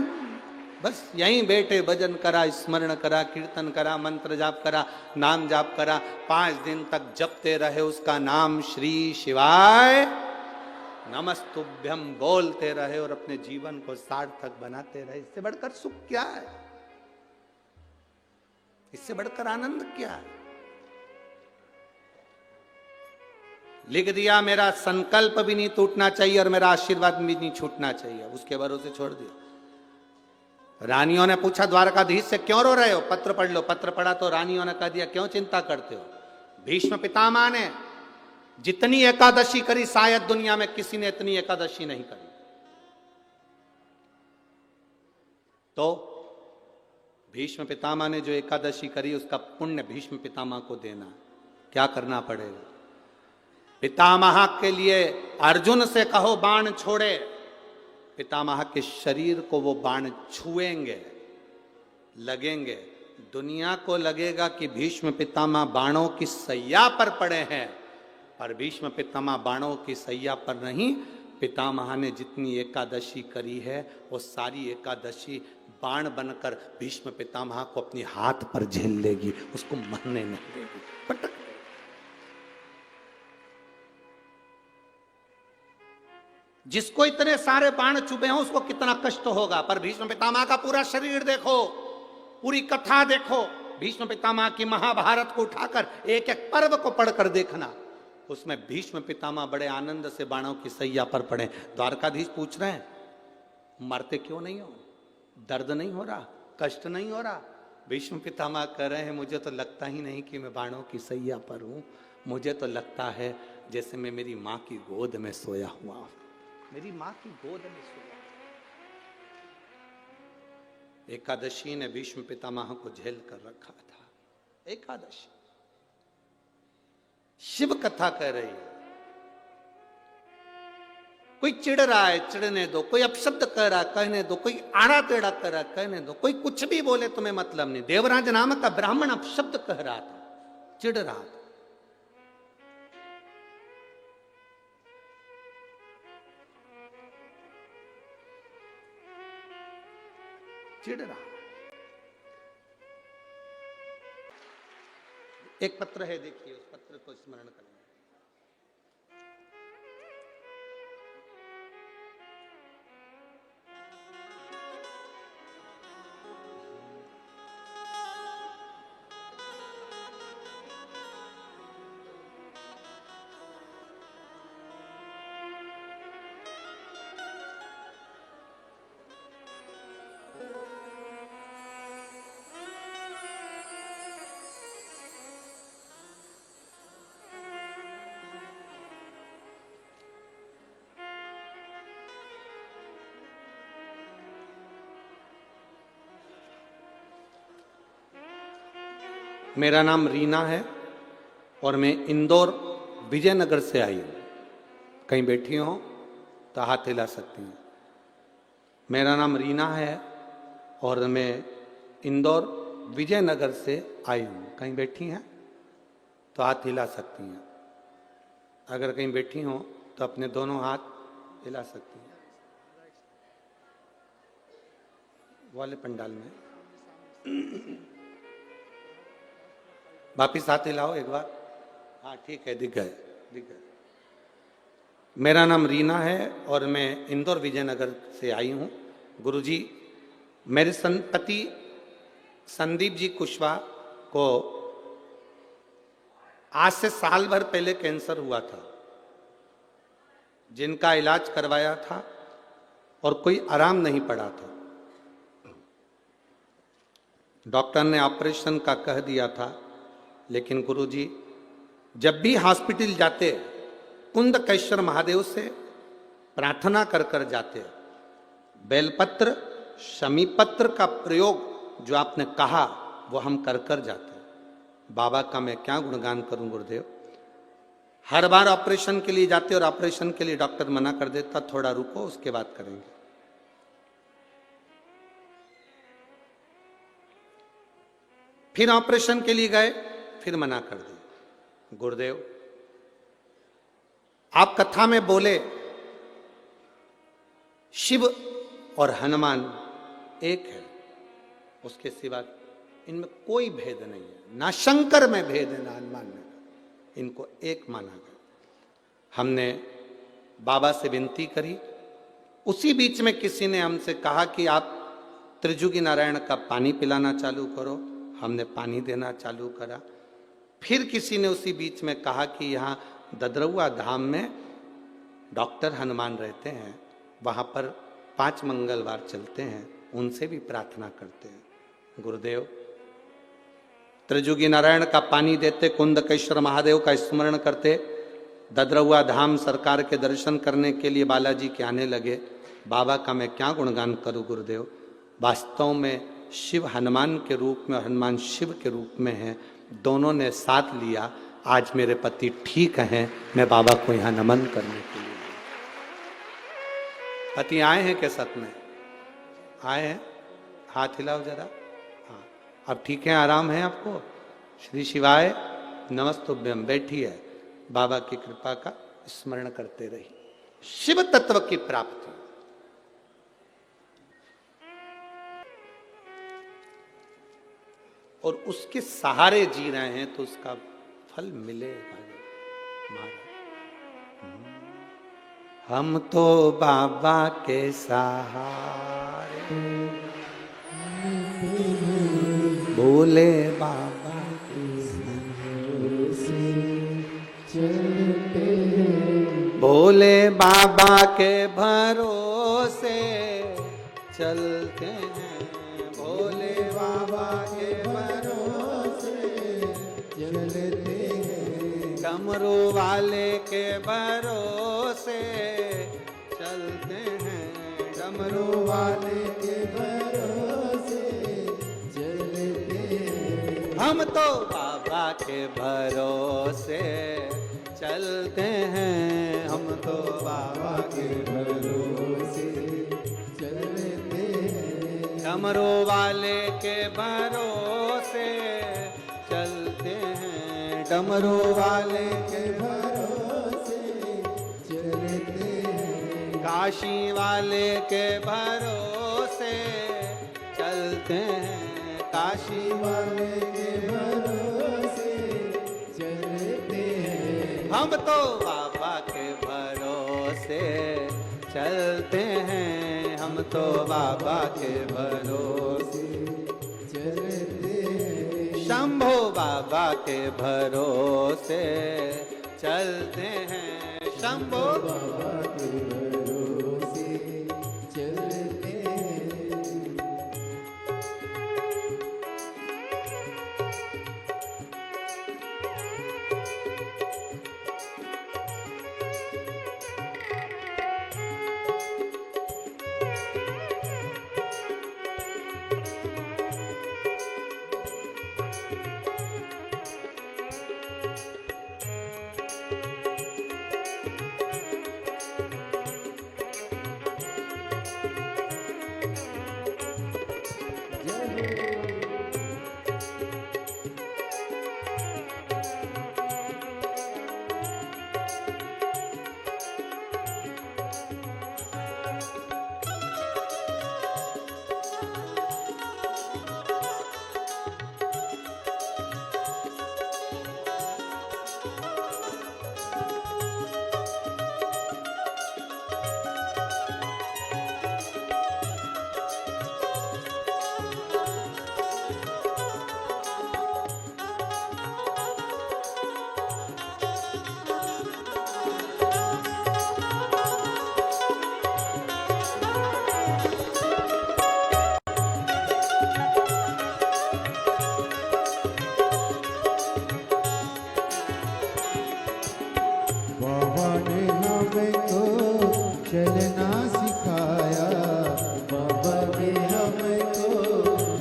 बस यहीं बैठे भजन करा, स्मरण करा, कीर्तन करा, मंत्र जाप करा, नाम जाप करा। 5 दिन तक जपते रहे उसका नाम, श्री शिवाय नमस्तुभ्यम बोलते रहे और अपने जीवन को सार्थक बनाते रहे। इससे बढ़कर सुख क्या है? इससे बढ़कर आनंद क्या है? लिख दिया मेरा संकल्प भी नहीं टूटना चाहिए और मेरा आशीर्वाद भी नहीं छूटना चाहिए, उसके भरोसे छोड़ दिया। रानियों ने पूछा द्वारकाधीश से, क्यों रो रहे हो? पत्र पढ़ लो। पत्र पढ़ा तो रानियों ने कह दिया, क्यों चिंता करते हो? भीष्म पितामह ने जितनी एकादशी करी शायद दुनिया में किसी ने इतनी एकादशी नहीं करी। तो भीष्म पितामह ने जो एकादशी करी उसका पुण्य भीष्म पितामह को देना। क्या करना पड़ेगा? पितामह के लिए अर्जुन से कहो बाण छोड़े, पितामह के शरीर को वो बाण छुएंगे, लगेंगे। दुनिया को लगेगा कि भीष्म पितामह बाणों की सैया पर पड़े हैं, पर भीष्म पितामह बाणों की सैया पर नहीं। पितामह ने जितनी एकादशी करी है वो सारी एकादशी बाण बनकर भीष्म पितामह को अपने हाथ पर झेल लेगी, उसको मरने नहीं देगी, पटक। जिसको इतने सारे बाण चुभे हों उसको कितना कष्ट होगा, पर भीष्म पितामह का पूरा शरीर देखो, पूरी कथा देखो, भीष्म पितामह की महाभारत को उठाकर एक एक पर्व को पढ़कर देखना, उसमें भीष्म पितामह बड़े आनंद से बाणों की सैया पर पड़े। द्वारकाधीश पूछ रहे हैं, मरते क्यों नहीं हो? दर्द नहीं हो रहा? कष्ट नहीं हो रहा? भीष्म पितामह कह रहे हैं, मुझे तो लगता ही नहीं कि मैं बाणों की सैया पर हूं, मुझे तो लगता है जैसे मैं मेरी मां की गोद में सोया हुआ हूं, मेरी मां की गोद में सोया। एकादशी ने भीष्म पितामह को झेल कर रखा था। एकादशी शिव कथा कह रही है। कोई चिढ़ रहा है, चिढ़ने दो। कोई अपशब्द कह रहा है, कहने दो। कोई आड़ा टेढ़ा कह रहा है, कहने दो। कोई कुछ भी बोले, तुम्हें मतलब नहीं। देवराज नामक का ब्राह्मण अपशब्द कह रहा था, चिढ़ रहा था। चिढ़ रहा। एक पत्र है, देखिए, उस पत्र को स्मरण करें। मेरा नाम रीना है और मैं इंदौर विजयनगर से आई हूँ। कहीं बैठी हो तो हाथ हिला सकती हैं। मेरा नाम रीना है और मैं इंदौर विजयनगर से आई हूँ। कहीं बैठी हैं तो हाथ हिला सकती हैं। अगर कहीं बैठी हो तो अपने दोनों हाथ हिला सकती हैं। वाले पंडाल में वापिस हाथ हिलाओ एक बार। हाँ ठीक है, दिख गए, दिख गए। मेरा नाम रीना है और मैं इंदौर विजयनगर से आई हूँ। गुरुजी, मेरे पति संदीप जी कुशवाहा को आज से साल भर पहले कैंसर हुआ था, जिनका इलाज करवाया था और कोई आराम नहीं पड़ा था। डॉक्टर ने ऑपरेशन का कह दिया था, लेकिन गुरुजी जब भी हॉस्पिटल जाते कुंदकेश्वर महादेव से प्रार्थना कर कर जाते। बेलपत्र शमीपत्र का प्रयोग जो आपने कहा वो हम कर कर जाते। बाबा का मैं क्या गुणगान करूं गुरुदेव। हर बार ऑपरेशन के लिए जाते और ऑपरेशन के लिए डॉक्टर मना कर देता, थोड़ा रुको उसके बाद करेंगे। फिर ऑपरेशन के लिए गए, फिर मना कर दिया। गुरुदेव आप कथा में बोले शिव और हनुमान एक है, उसके सिवा इनमें कोई भेद नहीं है। ना शंकर में भेद है, ना हनुमान में, इनको एक माना गया। हमने बाबा से विनती करी। उसी बीच में किसी ने हमसे कहा कि आप त्रिजुगी नारायण का पानी पिलाना चालू करो। हमने पानी देना चालू करा। फिर किसी ने उसी बीच में कहा कि यहाँ ददरौआ धाम में डॉक्टर हनुमान रहते हैं, वहाँ पर 5 मंगलवार चलते हैं, उनसे भी प्रार्थना करते हैं। गुरुदेव, त्रिजुगी नारायण का पानी देते, कुंदकेश्वर महादेव का स्मरण करते, ददरौआ धाम सरकार के दर्शन करने के लिए बालाजी के आने लगे। बाबा का मैं क्या गुणगान करूं गुरुदेव, वास्तव में शिव हनुमान के रूप में और हनुमान शिव के रूप में हैं, दोनों ने साथ लिया। आज मेरे पति ठीक हैं, मैं बाबा को यहाँ नमन करने के लिए। पति आए हैं क्या सत में? आए हैं? हाथ हिलाओ जरा। हाँ, अब ठीक है, आराम है आपको? श्री शिवाय नमस्तुभ्यम। बैठी है, बाबा की कृपा का स्मरण करते रही। शिव तत्व की प्राप्ति, और उसके सहारे जी रहे हैं तो उसका फल मिलेगा महाराज। हम तो बाबा के सहारे, बोले बाबा भोले बाबा के भरोसे चलते हैं, भोले बाबा के भरोसे चलते हैं, डमरू वाले के भरोसे चलते हैं, डमरू वाले के भरोसे चलते हैं। हम तो बाबा के भरोसे चलते हैं, हम तो बाबा के भरोसे चलते हैं, डमरू वाले के भरोसे चलते हैं, डमरू वाले के भरोसे चलते हैं, काशी वाले के भरोसे चलते हैं, काशी वाले के भरोसे चलते हैं। हम तो बाबा के भरोसे चलते हैं, हम तो बाबा के भरोसे चलते हैं, शंभो बाबा के भरोसे चलते हैं, शंभो बाबा के भरोसे चलते हैं।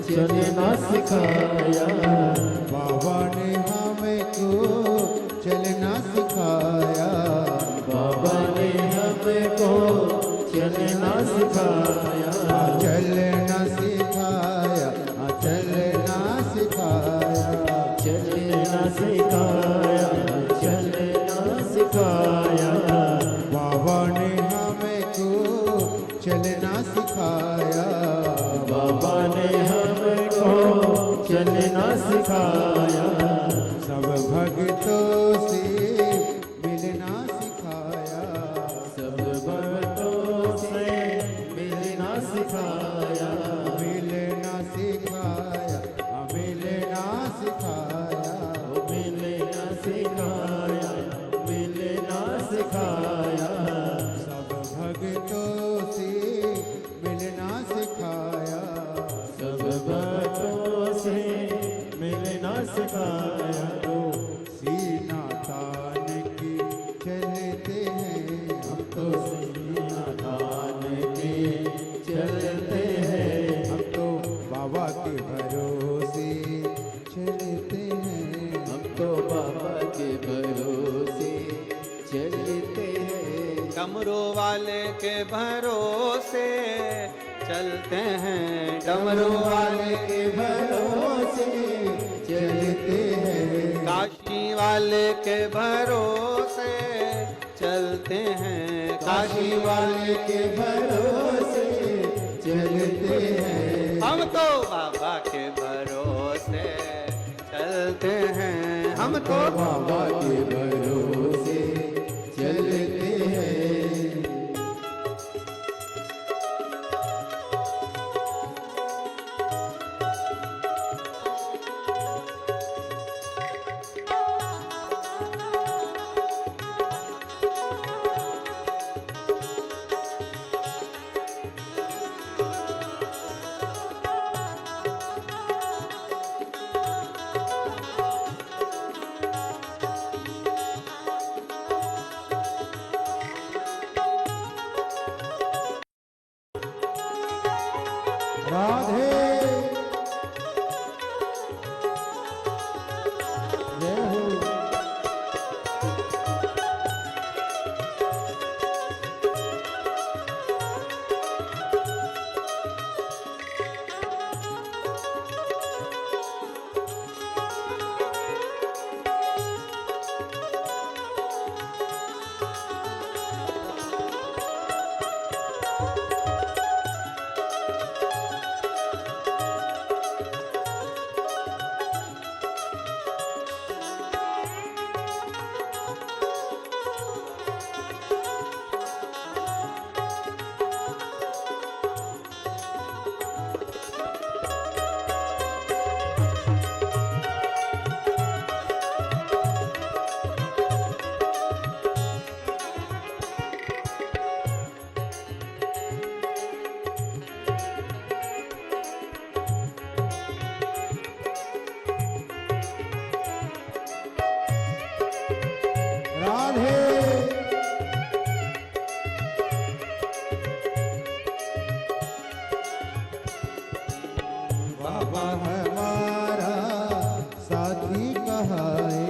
चलना सिखाया, बाबा ने हमको चलना सिखाया, बाबा ने हमको चलना सिखाया, बाबा ने हमको चलना सिखाया, चलना सिखाया, चलना सिखाया, चलना सिखाया, चलना सिखाया, बाबा ने हमको चलना सिखाया, बाबा ने हमको चलना सिखाया, सब भक्तों से मिलना सिखाया, सब भक्तों से मिलना सिखाया, मिलना सिखाया, मिलना सिखाया, मिलना सिखाया, मिलना भक्तों से मिलना सिखाया तो सीना तान के चलते हैं हम तो सीना तान के चलते हैं हम तो बाबा के भरोसे चलते हैं हम तो बाबा के भरोसे चलते हैं डमरू वाले के भरोसे चलते हैं, डमरू वाले के भरोसे चलते हैं काशी वाले के भरोसे चलते हैं, काशी वाले के भरोसे चलते हैं हम तो बाबा के भरोसे चलते हैं, हम तो बाबा के भरोसे चलते हैं राधे जय हो राधे बाबा हमारा साथी कहाए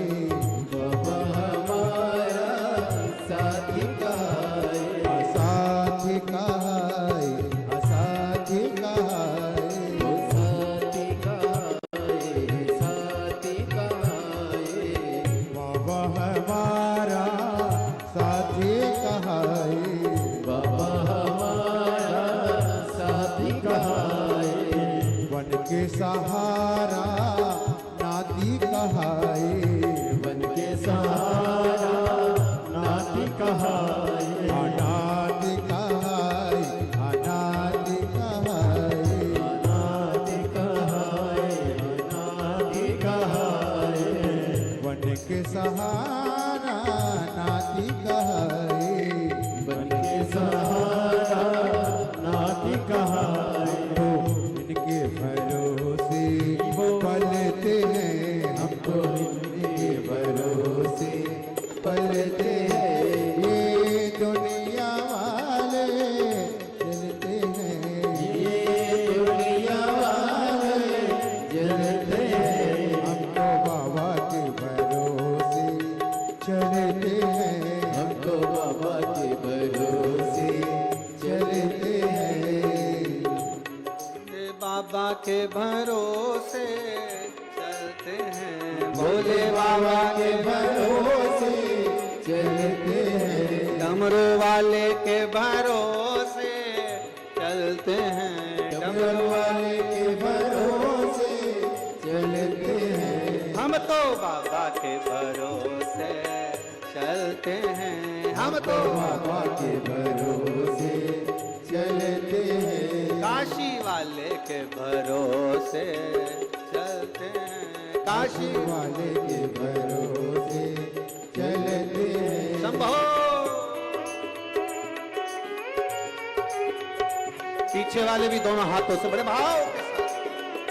बाबा हमारा साथी कहाए साथी कहाए साथी कहाए वो साथी कहाए साथी कहाए बाबा हमारा साथी कहाए बाबा हमारा साथी कहाए वन के सहारा नाती कहाए बन के सहारा नाती कहाए अनाथ कहाए अनाथ कहाए नाती कहाए नाती कहाए वन के सहारा नाती कहाए बन के सहारा नाती कहाए तो इनके भरोसे पलते हैं हम तो इनके भरोसे पलते हैं ये दुनिया वाले चलते हैं ये दुनिया वाले जलते हैं हम तो बाबा के भरोसे चलते हैं हम तो बाबा के भरोसे चलते हैं बाबा के भरोसे चलते हैं, भोले बाबा के भरोसे चलते हैं डमरू वाले के भरोसे चलते हैं, डमरू वाले के भरोसे चलते हैं हम तो बाबा के भरोसे चलते हैं, हम तो बाबा के भरोसे चलते हैं काशी वाले के भरोसे चलते हैं, काशी वाले के भरोसे चलते हैं संभो पीछे वाले भी दोनों हाथों से बड़े भाव के साथ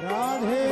राधे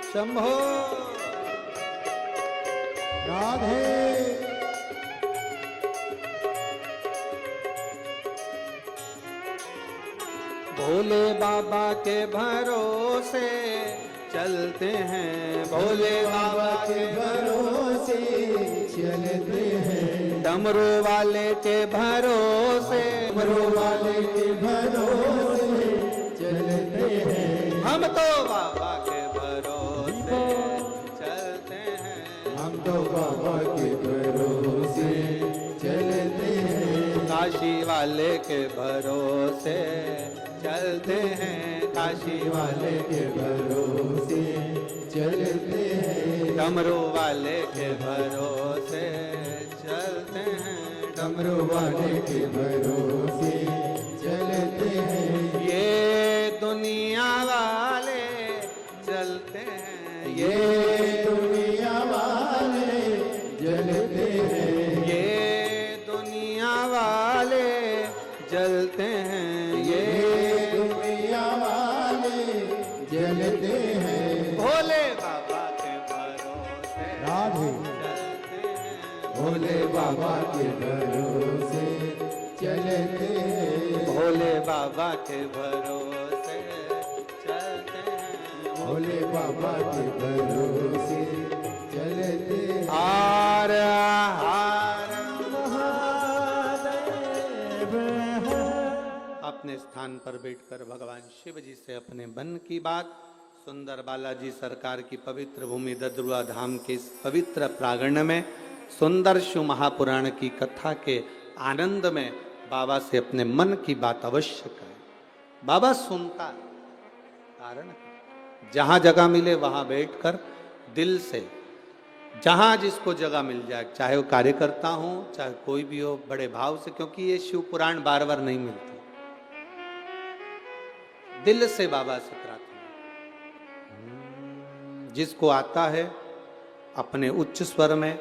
शंभो राधे भोले बाबा के भरोसे चलते हैं, भोले बाबा के भरोसे चलते हैं, डमरू वाले के भरोसे, डमरू वाले के भरोसे चलते हैं, हम तो बाबा के भरोसे चलते हैं, हम तो बाबा के भरोसे चलते हैं, काशी वाले के भरोसे चलते हैं, काशी वाले के भरोसे चलते हैं, डमरू वाले के भरोसे चलते हैं, डमरू वाले के भरोसे चलते हैं, ये दुनिया वाले चलते हैं, ये दुनिया वाले जलते हैं, ये दुनिया वाले जलते हैं, ये दुनिया वाले जलते हैं, भोले बाबा के भरोसे राधे चलते हैं, भोले बाबा के भरोसे चलते हैं, भोले बाबा के भरोसे चलते हैं, भोले बाबा के भरोसे चलते हैं, हार हार अपने स्थान पर बैठकर भगवान शिव जी से अपने मन की बात सुंदर बालाजी सरकार की पवित्र भूमि ददरुआ धाम के इस पवित्र प्रांगण में सुंदर शिव महापुराण की कथा के आनंद में बाबा से अपने मन की बात अवश्य करें। बाबा सुनता है, कारण जहां जगह मिले वहां बैठकर दिल से, जहां जिसको जगह मिल जाए, चाहे वो कार्यकर्ता हो चाहे कोई भी हो, बड़े भाव से, क्योंकि ये शिव पुराण बार बार नहीं मिलते, दिल से बाबा से प्रार्थना। जिसको आता है अपने उच्च स्वर में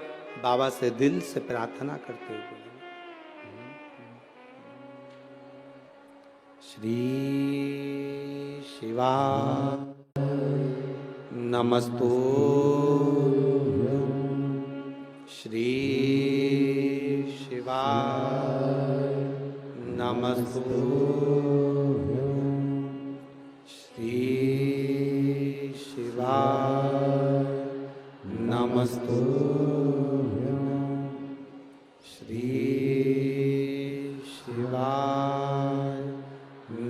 बाबा से दिल से प्रार्थना करते हुए श्री शिवा नमस्तु, श्री शिवा नमस्तु, श्री शिवा नमस्तु, श्री शिवा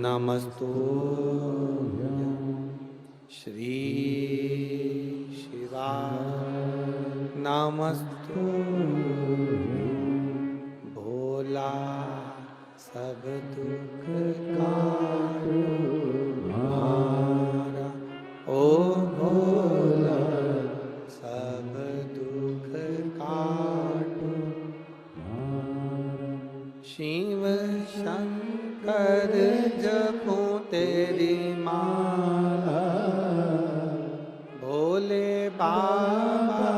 नमस्तु, श्री शिवा नमस्तु, भोला सब दुख काटो हमारा, ओ भोला सब दुख काटो तेरी माला, भोले बाबा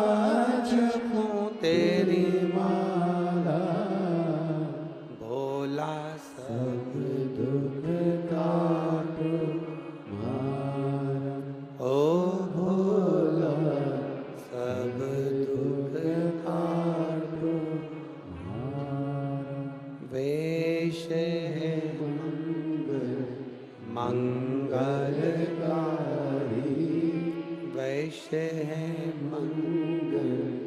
जपूं तेरी माला, भोला सब दुख काटो मारा, ओ भोला सब दुख काटो मारा, वेश है मंगलकारी, वैश्य है मंगलकारी,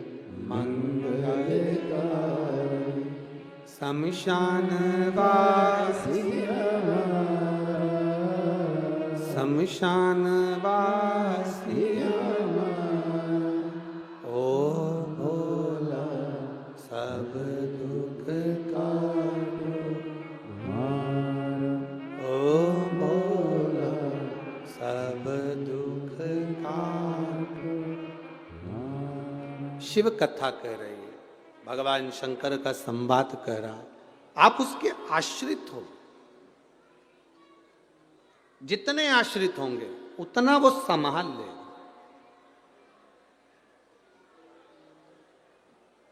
शमशान वासी, शमशान वासी, ओ भोला सब दुख काटो मारा, ओ भोला सब दुख काटो। शिव कथा कह रही है, भगवान शंकर का संवाद कह रहा है। आप उसके आश्रित हो, जितने आश्रित होंगे उतना वो संभाल लेगा।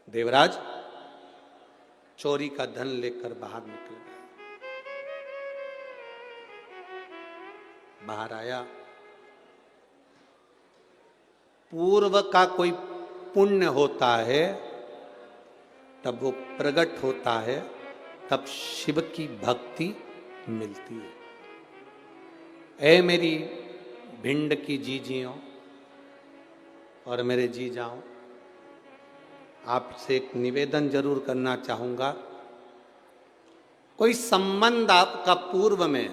देवराज चोरी का धन लेकर बाहर निकल गया। बाहर आया, पूर्व का कोई पुण्य होता है तब वो प्रकट होता है, तब शिव की भक्ति मिलती है। ऐ मेरी भिंड की जीजियों और मेरे जीजाओं, आपसे एक निवेदन जरूर करना चाहूंगा। कोई संबंध आपका पूर्व में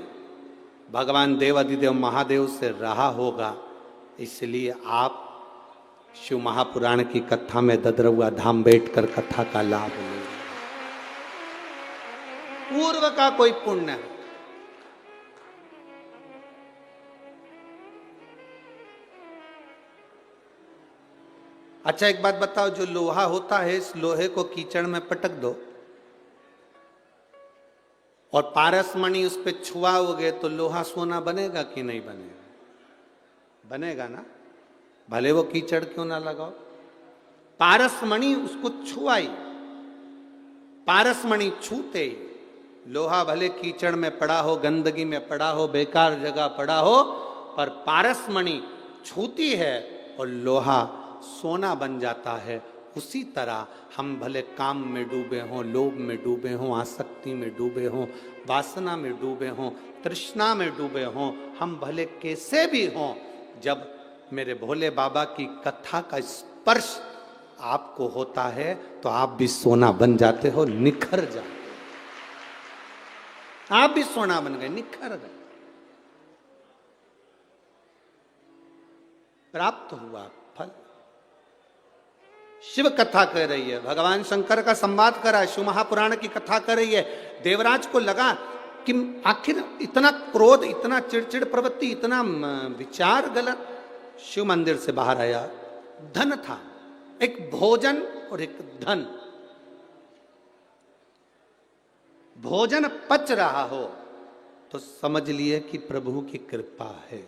भगवान देवाधिदेव महादेव से रहा होगा, इसलिए आप शिव महापुराण की कथा में ददरुआ धाम बैठकर कथा का लाभ लें। पूर्व का कोई पुण्य है, अच्छा एक बात बताओ, जो लोहा होता है इस लोहे को कीचड़ में पटक दो और पारसमणि उस पे छुआओगे तो लोहा सोना बनेगा कि नहीं बनेगा? बनेगा ना, भले वो कीचड़ क्यों ना लगाओ। पारसमणि उसको छुआई, पारसमणि छूते ही लोहा भले कीचड़ में पड़ा हो, गंदगी में पड़ा हो, बेकार जगह पड़ा हो, पर पारसमणि छूती है और लोहा सोना बन जाता है। उसी तरह हम भले काम में डूबे हों, लोभ में डूबे हों, आसक्ति में डूबे हों, वासना में डूबे हों, तृष्णा में डूबे हों, हम भले कैसे भी हों, जब मेरे भोले बाबा की कथा का स्पर्श आपको होता है तो आप भी सोना बन जाते हो, निखर जाते हो। आप भी सोना बन गए, निखर गए, प्राप्त हुआ फल। शिव कथा कह रही है, भगवान शंकर का संवाद कर रहा है, शिव महापुराण की कथा कर रही है। देवराज को लगा कि आखिर इतना क्रोध, इतना चिड़चिड़ प्रवृत्ति, इतना विचार गलत। शिव मंदिर से बाहर आया, धन था, एक भोजन और एक धन। भोजन पच रहा हो तो समझ लिए कि प्रभु की कृपा है,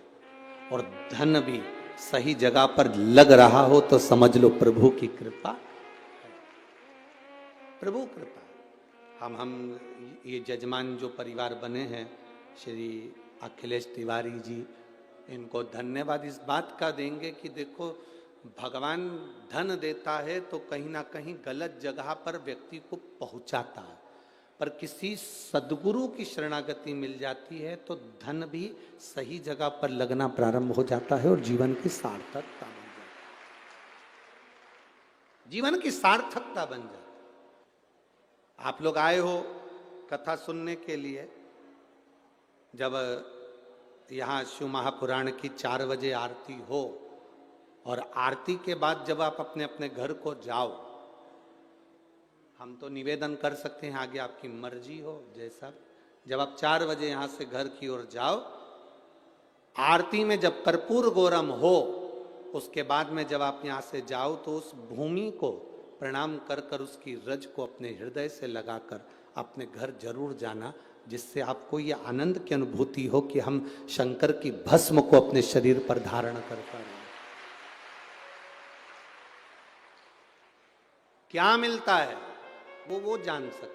और धन भी सही जगह पर लग रहा हो तो समझ लो प्रभु की कृपा है। प्रभु कृपा। हम ये जजमान जो परिवार बने हैं, श्री अखिलेश तिवारी जी, इनको धन्यवाद इस बात का देंगे कि देखो, भगवान धन देता है तो कहीं ना कहीं गलत जगह पर व्यक्ति को पहुंचाता है, पर किसी सद्गुरु की शरणागति मिल जाती है तो धन भी सही जगह पर लगना प्रारंभ हो जाता है और जीवन की सार्थकता बन जाती है। जीवन की सार्थकता बन जाती है। आप लोग आए हो कथा सुनने के लिए, जब यहाँ शिव महापुराण की 4 बजे आरती हो और आरती के बाद जब आप अपने अपने घर को जाओ, हम तो निवेदन कर सकते हैं, आगे आपकी मर्जी हो जैसा। जब आप 4 बजे यहाँ से घर की ओर जाओ, आरती में जब कर्पूर गौरम हो, उसके बाद में जब आप यहाँ से जाओ तो उस भूमि को प्रणाम कर कर उसकी रज को अपने हृदय से लगाकर अपने घर जरूर जाना। जिससे आपको ये आनंद की अनुभूति हो कि हम शंकर की भस्म को अपने शरीर पर धारण कर पा रहे हैं। क्या मिलता है वो जान सकता है,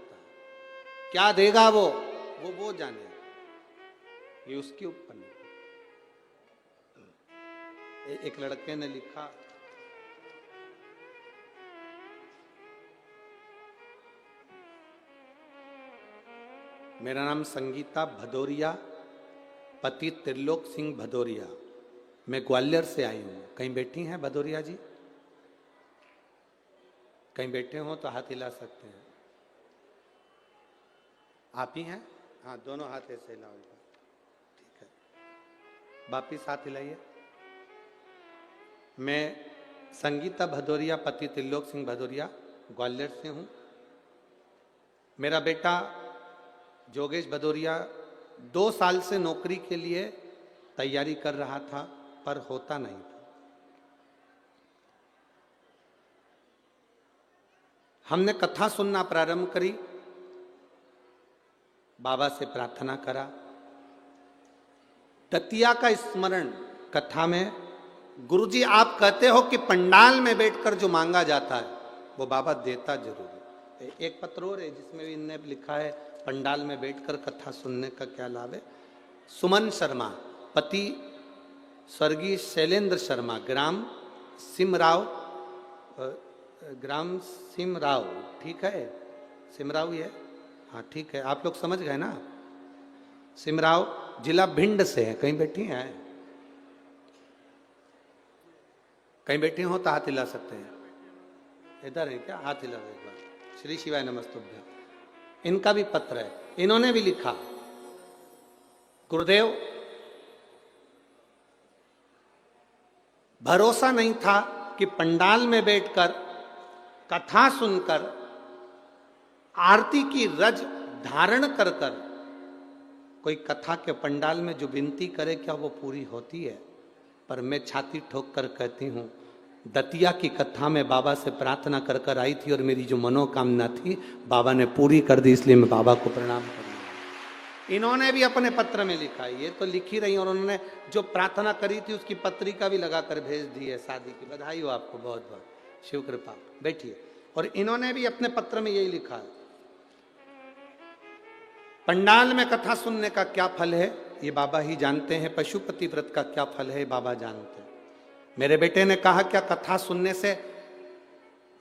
क्या देगा वो जाने, ये उसके ऊपर नहीं। एक लड़के ने लिखा, मेरा नाम संगीता भदौरिया, पति त्रिलोक सिंह भदौरिया, मैं ग्वालियर से आई हूं। कहीं बैठी हैं भदौरिया जी? कहीं बैठे हो तो हाथ हिला सकते हैं। आप ही हैं? हाँ, दोनों हाथ ऐसे हिलाओ। ठीक है, वापिस हाथ हिलाइए। मैं संगीता भदौरिया, पति त्रिलोक सिंह भदौरिया, ग्वालियर से हूं। मेरा बेटा जोगेश भदौरिया 2 साल से नौकरी के लिए तैयारी कर रहा था, पर होता नहीं था। हमने कथा सुनना प्रारंभ करी, बाबा से प्रार्थना करा। दतिया का स्मरण कथा में, गुरुजी आप कहते हो कि पंडाल में बैठकर जो मांगा जाता है वो बाबा देता जरूर है। एक पत्र और है जिसमें भी इनने लिखा है पंडाल में बैठकर कथा सुनने का क्या लाभ है। सुमन शर्मा, पति स्वर्गीय शैलेंद्र शर्मा, ग्राम सिमराव, ठीक है, सिमराव ही है, हाँ ठीक है, आप लोग समझ गए ना। सिमराव जिला भिंड से है। कहीं बैठी हैं? कहीं बैठे हो तो हाथ हिला सकते हैं। इधर है क्या? हाथ हिला एक बार। श्री शिवाय नमस्तुभ्यं। इनका भी पत्र है, इन्होंने भी लिखा, गुरुदेव भरोसा नहीं था कि पंडाल में बैठकर कथा सुनकर आरती की रज धारण कर कर कोई कथा के पंडाल में जो विनती करे क्या वो पूरी होती है। पर मैं छाती ठोक कर कहती हूं, दतिया की कथा में बाबा से प्रार्थना कर कर आई थी और मेरी जो मनोकामना थी बाबा ने पूरी कर दी, इसलिए मैं बाबा को प्रणाम कर रहा हूं। इन्होंने भी अपने पत्र में लिखा है, ये तो लिख ही रही और उन्होंने जो प्रार्थना करी थी उसकी पत्रिका भी लगाकर भेज दी है। शादी की बधाई हो आपको, बहुत बहुत शिव कृपा। बैठिए। और इन्होंने भी अपने पत्र में यही लिखा है, पंडाल में कथा सुनने का क्या फल है ये बाबा ही जानते हैं, पशुपति व्रत का क्या फल है बाबा जानते हैं। मेरे बेटे ने कहा क्या कथा सुनने से,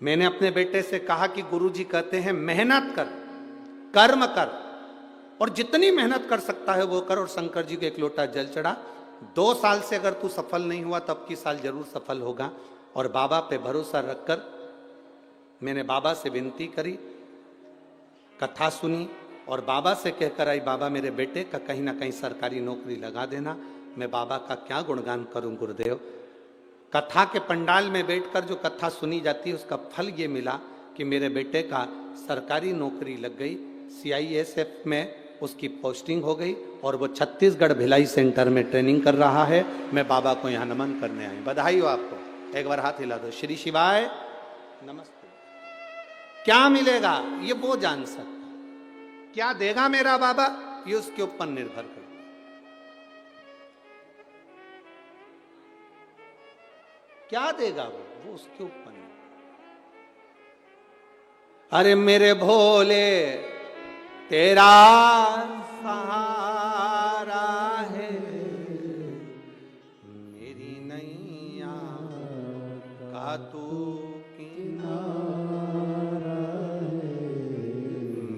मैंने अपने बेटे से कहा कि गुरुजी कहते हैं मेहनत कर, कर्म कर, और जितनी मेहनत कर सकता है वो कर। और शंकर जी को 1 लोटा जल चढ़ा। 2 साल से अगर तू सफल नहीं हुआ तब की साल जरूर सफल होगा। और बाबा पे भरोसा रखकर मैंने बाबा से विनती करी, कथा सुनी और बाबा से कहकर आई, बाबा मेरे बेटे का कहीं ना कहीं सरकारी नौकरी लगा देना। मैं बाबा का क्या गुणगान करूं गुरुदेव। कथा के पंडाल में बैठकर जो कथा सुनी जाती है उसका फल ये मिला कि मेरे बेटे का सरकारी नौकरी लग गई, CISF में उसकी पोस्टिंग हो गई और वो छत्तीसगढ़ भिलाई सेंटर में ट्रेनिंग कर रहा है। मैं बाबा को यहाँ नमन करने आई। बधाई हो आपको, एक बार हाथ हिला दो। श्री शिवाय नमस्ते। क्या मिलेगा ये वो जान सकता, क्या देगा मेरा बाबा ये उसके ऊपर निर्भर करता। क्या देगा वो उसके ऊपर नहीं। अरे मेरे भोले तेरा सहारा है, मेरी नैया का तू किनारा है,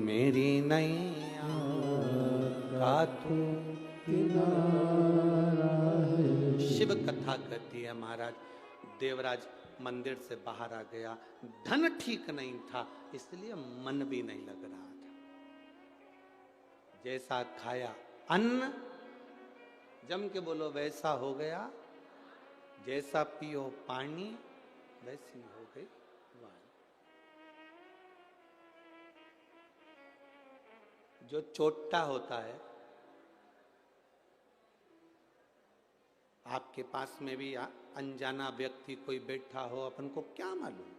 मेरी नैया का तू किनारा है। शिव कथा कहती है महाराज, देवराज मंदिर से बाहर आ गया, धन ठीक नहीं था इसलिए मन भी नहीं लग रहा था। जैसा खाया अन्न, जम के बोलो वैसा हो गया, जैसा पियो पानी वैसी हो गई वाणी। जो चोट्टा होता है, आपके पास में भी अनजाना व्यक्ति कोई बैठा हो, अपन को क्या मालूम।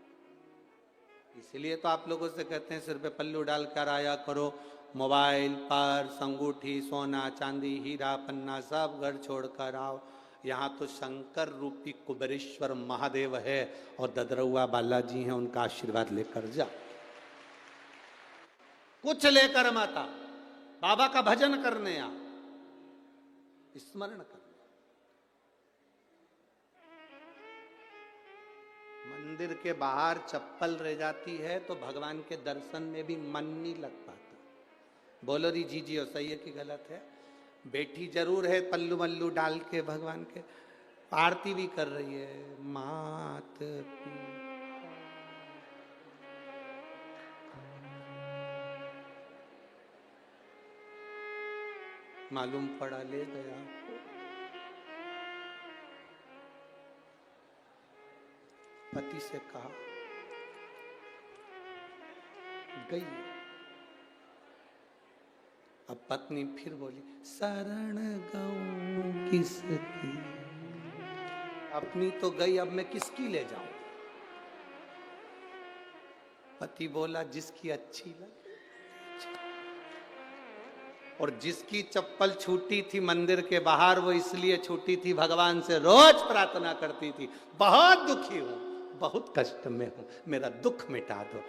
इसलिए तो आप लोगों से कहते हैं सिर पे पल्लू डाल कर आया करो मोबाइल, पर्स, अंगूठी, सोना, चांदी, हीरा, पन्ना सब घर छोड़कर आओ। यहाँ तो शंकर रूपी कुबेरेश्वर महादेव है और ददरउआ बालाजी हैं, उनका आशीर्वाद लेकर जा। कुछ लेकर मत आ, बाबा का भजन करने आ, स्मरण कर। मंदिर के बाहर चप्पल रह जाती है तो भगवान के दर्शन में भी मन नहीं लग पाता। बोलो री जी और सही है कि गलत है? बेटी जरूर है पल्लू मल्लू डाल के भगवान के, आरती भी कर रही है, मात मालूम पड़ा ले गया। पति से कहा गई। अब पत्नी फिर बोली शरण गऊं किसकी, अपनी तो गई, अब मैं किसकी ले जाऊं? पति बोला जिसकी अच्छी लगे। और जिसकी चप्पल छूटी थी मंदिर के बाहर, वो इसलिए छूटी थी, भगवान से रोज प्रार्थना करती थी, बहुत दुखी हूं, बहुत कष्ट में हूं, मेरा दुख मिटा दो।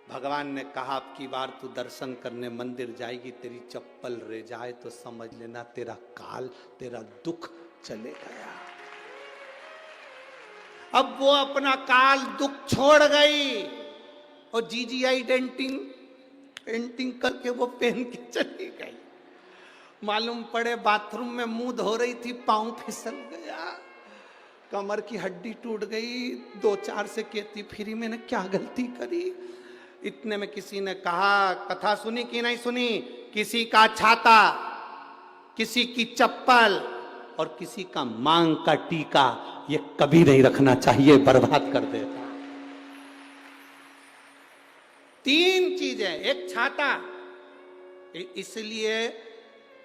भगवान ने कहा अब की बार तू दर्शन करने मंदिर जाएगी, तेरी चप्पल रह जाए तो समझ लेना तेरा काल, तेरा दुख चले गया। अब वो अपना काल दुख छोड़ गई और जीजीआई पेंटिंग करके वो पहन के चली गई। मालूम पड़े बाथरूम में मुंह धो रही थी, पांव फिसल गया, कमर की हड्डी टूट गई, 2-4 से कहती फिरी मैंने क्या गलती करी। इतने में किसी ने कहा, कथा सुनी कि नहीं सुनी, किसी का छाता, किसी की चप्पल और किसी का मांग का टीका, ये कभी नहीं रखना चाहिए, बर्बाद कर देता। 3 चीजें, एक छाता, इसलिए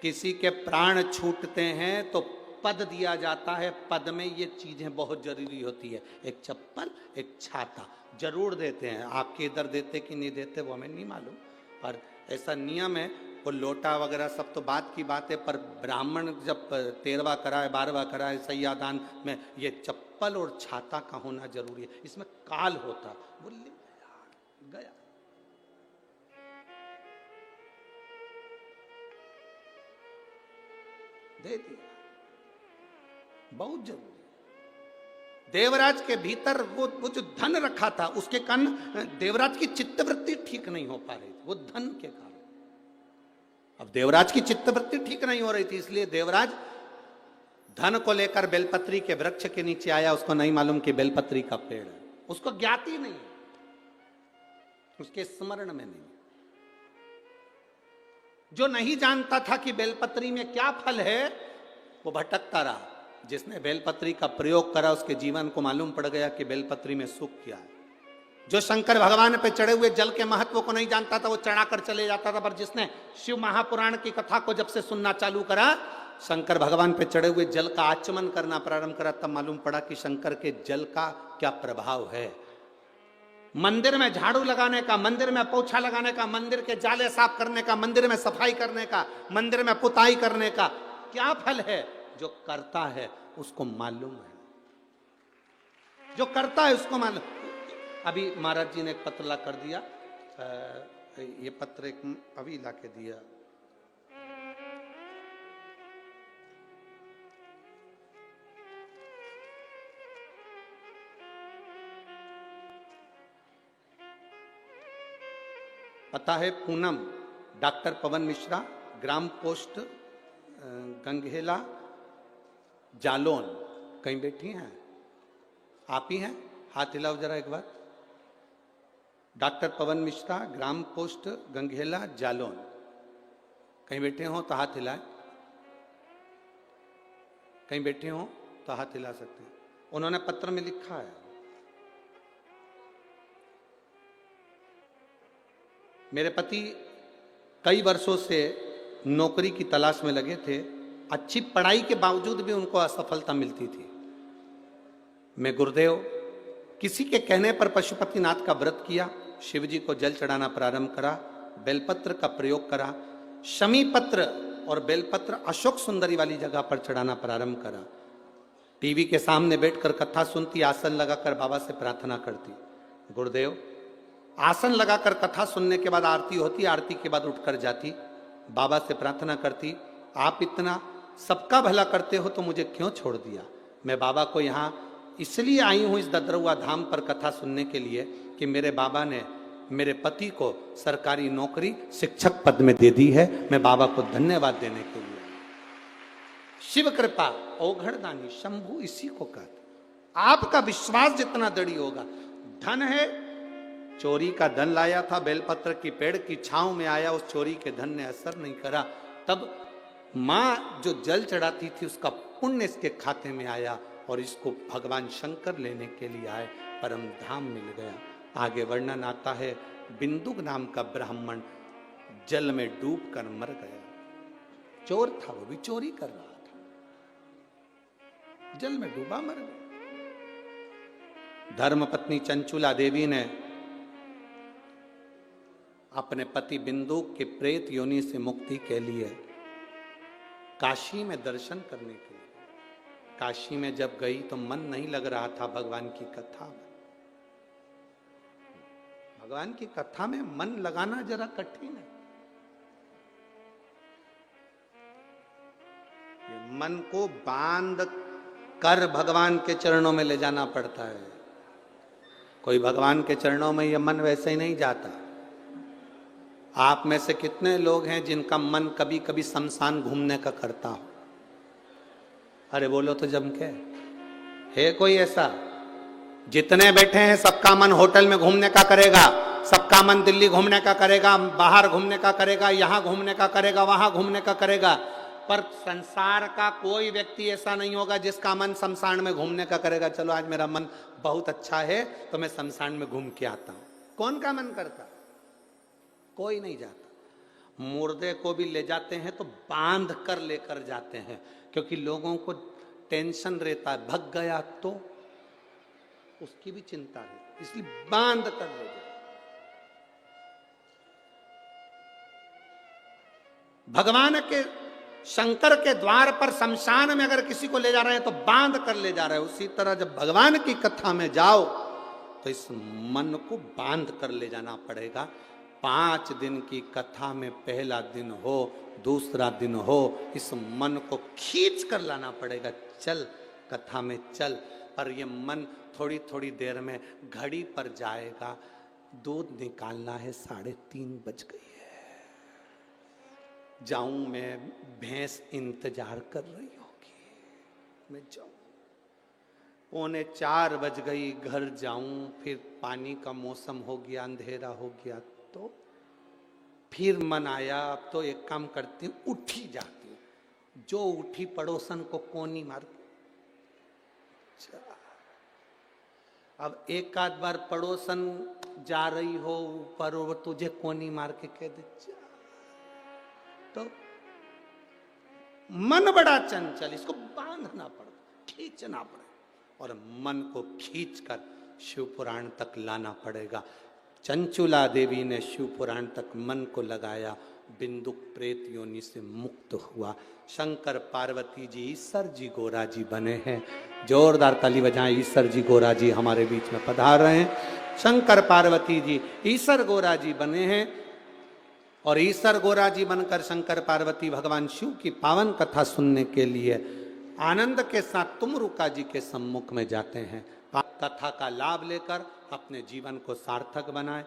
किसी के प्राण छूटते हैं तो पद दिया जाता है, पद में ये चीजें बहुत जरूरी होती है, एक चप्पल, एक छाता जरूर देते हैं। आपके इधर देते कि नहीं देते वो हमें नहीं मालूम, पर ऐसा नियम है। वो लोटा वगैरह सब तो बात की बात है, पर ब्राह्मण जब 13वां कराए 12वां कराए सैयादान में ये चप्पल और छाता का होना जरूरी है। इसमें काल होता, बोले गया। दे दिया, बहुत जरूरी। देवराज के भीतर वो जो धन रखा था, उसके कारण देवराज की चित्तवृत्ति ठीक नहीं हो पा रही थी, वो धन के कारण। अब देवराज की चित्तवृत्ति ठीक नहीं हो रही थी, इसलिए देवराज धन को लेकर बेलपत्री के वृक्ष के नीचे आया। उसको नहीं मालूम कि बेलपत्री का पेड़ है, उसको ज्ञात ही नहीं, उसके स्मरण में नहीं। जो नहीं जानता था कि बेलपत्री में क्या फल है, वो भटकता रहा। जिसने बेलपत्री का प्रयोग करा, उसके जीवन को मालूम पड़ गया कि बेलपत्री में सुख क्या है। जो शंकर भगवान पे चढ़े हुए जल के महत्व को नहीं जानता था, वो चढ़ाकर चले जाता था, पर जिसने शिव महापुराण की कथा को जब से सुनना चालू करा, शंकर भगवान पे चढ़े हुए जल का आचमन करना प्रारंभ करा, तब मालूम पड़ा कि शंकर के जल का क्या प्रभाव है। मंदिर में झाड़ू लगाने का, मंदिर में पोछा लगाने का, मंदिर के जाले साफ करने का, मंदिर में सफाई करने का, मंदिर में पुताई करने का क्या फल है? जो करता है उसको मालूम है, जो करता है उसको मालूम। अभी महाराज जी ने एक पत्र ला कर दिया, ये पत्र एक अभी ला के दिया। पता है पूनम, डॉक्टर पवन मिश्रा, ग्राम पोस्ट गंगहेला, जालौन। कहीं बैठी हैं आप ही हैं? हाथ हिलाओ जरा एक बार। डॉक्टर पवन मिश्रा, ग्राम पोस्ट गंगहेला, जालौन। कहीं बैठे हो तो हाथ हिलाए, कहीं बैठे हो तो हाथ हिला सकते हैं। उन्होंने पत्र में लिखा है, मेरे पति कई वर्षों से नौकरी की तलाश में लगे थे, अच्छी पढ़ाई के बावजूद भी उनको असफलता मिलती थी। मैं गुरुदेव किसी के कहने पर पशुपतिनाथ का व्रत किया, शिव जी को जल चढ़ाना प्रारंभ करा, बेलपत्र का प्रयोग करा। शमी पत्र और बेलपत्र अशोक सुंदरी वाली जगह पर चढ़ाना प्रारंभ करा। टीवी के सामने बैठकर कथा सुनती, आसन लगाकर बाबा से प्रार्थना करती, गुरुदेव। आसन लगाकर कथा सुनने के बाद आरती होती, आरती के बाद उठकर जाती, बाबा से प्रार्थना करती, आप इतना सबका भला करते हो तो मुझे क्यों छोड़ दिया। मैं बाबा को यहाँ इसलिए आई हूँ इस ददरुआ धाम पर कथा सुनने के लिए कि मेरे बाबा ने मेरे पति को सरकारी नौकरी शिक्षक पद में दे दी है। मैं बाबा को धन्यवाद देने के लिए। शिव कृपा औघड़दानी शंभु इसी को कहते। आपका विश्वास जितना दृढ़ होगा। धन है, चोरी का धन लाया था, बेलपत्र की पेड़ की छांव में आया, उस चोरी के धन ने असर नहीं करा। तब माँ जो जल चढ़ाती थी उसका पुण्य इसके खाते में आया और इसको भगवान शंकर लेने के लिए आए, परम धाम मिल गया। आगे वर्णन आता है, बिंदुक नाम का ब्राह्मण जल में डूब कर मर गया। चोर था, वो भी चोरी कर रहा था, जल में डूबा मर गया। धर्मपत्नी चंचुला देवी ने अपने पति बिंदुक के प्रेत योनि से मुक्ति के लिए काशी में दर्शन करने के लिए, काशी में जब गई तो मन नहीं लग रहा था भगवान की कथा में। भगवान की कथा में मन लगाना जरा कठिन है। ये मन को बांध कर भगवान के चरणों में ले जाना पड़ता है। कोई भगवान के चरणों में ये मन वैसे ही नहीं जाता। आप में से कितने लोग हैं जिनका मन कभी कभी शमशान घूमने का करता हो? अरे बोलो तो जम के, है कोई ऐसा? जितने बैठे हैं सबका मन होटल में घूमने का करेगा, सबका मन दिल्ली घूमने का करेगा, बाहर घूमने का करेगा, यहां घूमने का करेगा, वहां घूमने का करेगा, पर संसार का कोई व्यक्ति ऐसा नहीं होगा जिसका मन शमशान में घूमने का करेगा। चलो आज मेरा मन बहुत अच्छा है तो मैं शमशान में घूम के आता हूं। कौन का मन करता? कोई नहीं जाता। मुर्दे को भी ले जाते हैं तो बांध कर लेकर जाते हैं, क्योंकि लोगों को टेंशन रहता है, भग गया तो उसकी भी चिंता रहती, इसलिए बांध कर ले जाते। भगवान के शंकर के द्वार पर शमशान में अगर किसी को ले जा रहे हैं तो बांध कर ले जा रहे हैं। उसी तरह जब भगवान की कथा में जाओ तो इस मन को बांध कर ले जाना पड़ेगा। 5 दिन की कथा में पहला दिन हो, दूसरा दिन हो, इस मन को खींच कर लाना पड़ेगा। चल कथा में चल, पर ये मन थोड़ी थोड़ी देर में घड़ी पर जाएगा। दूध निकालना है, 3:30 बज गई है, जाऊं मैं, भैंस इंतजार कर रही होगी, मैं जाऊं। 3:45 बज गई, घर जाऊं, फिर पानी का मौसम हो गया, अंधेरा हो गया, तो फिर मन आया अब तो एक काम करती हूँ, उठी जाती हूँ। जो उठी पड़ोसन को कोनी मार, अब एक आध बार पड़ोसन जा रही हो ऊपर, वो तुझे कोनी मार के कह दे तो मन बड़ा चंचल, इसको बांधना पड़ता, खींचना पड़ेगा और मन को खींचकर शिव पुराण तक लाना पड़ेगा। चंचुला देवी ने शिव पुराण तक मन को लगाया, बिंदुक प्रेत योनि से मुक्त हुआ। शंकर पार्वती जी ईश्वर जी गोरा जी बने हैं। जोरदार ताली बजाएं, ईश्वर जी गोरा जी हमारे बीच में पधार रहे हैं। शंकर पार्वती जी ईश्वर गोरा जी बने हैं और ईश्वर गोरा जी बनकर शंकर पार्वती भगवान शिव की पावन कथा सुनने के लिए आनंद के साथ तुमरुका जी के सम्मुख में जाते हैं। कथा का लाभ लेकर अपने जीवन को सार्थक बनाएं।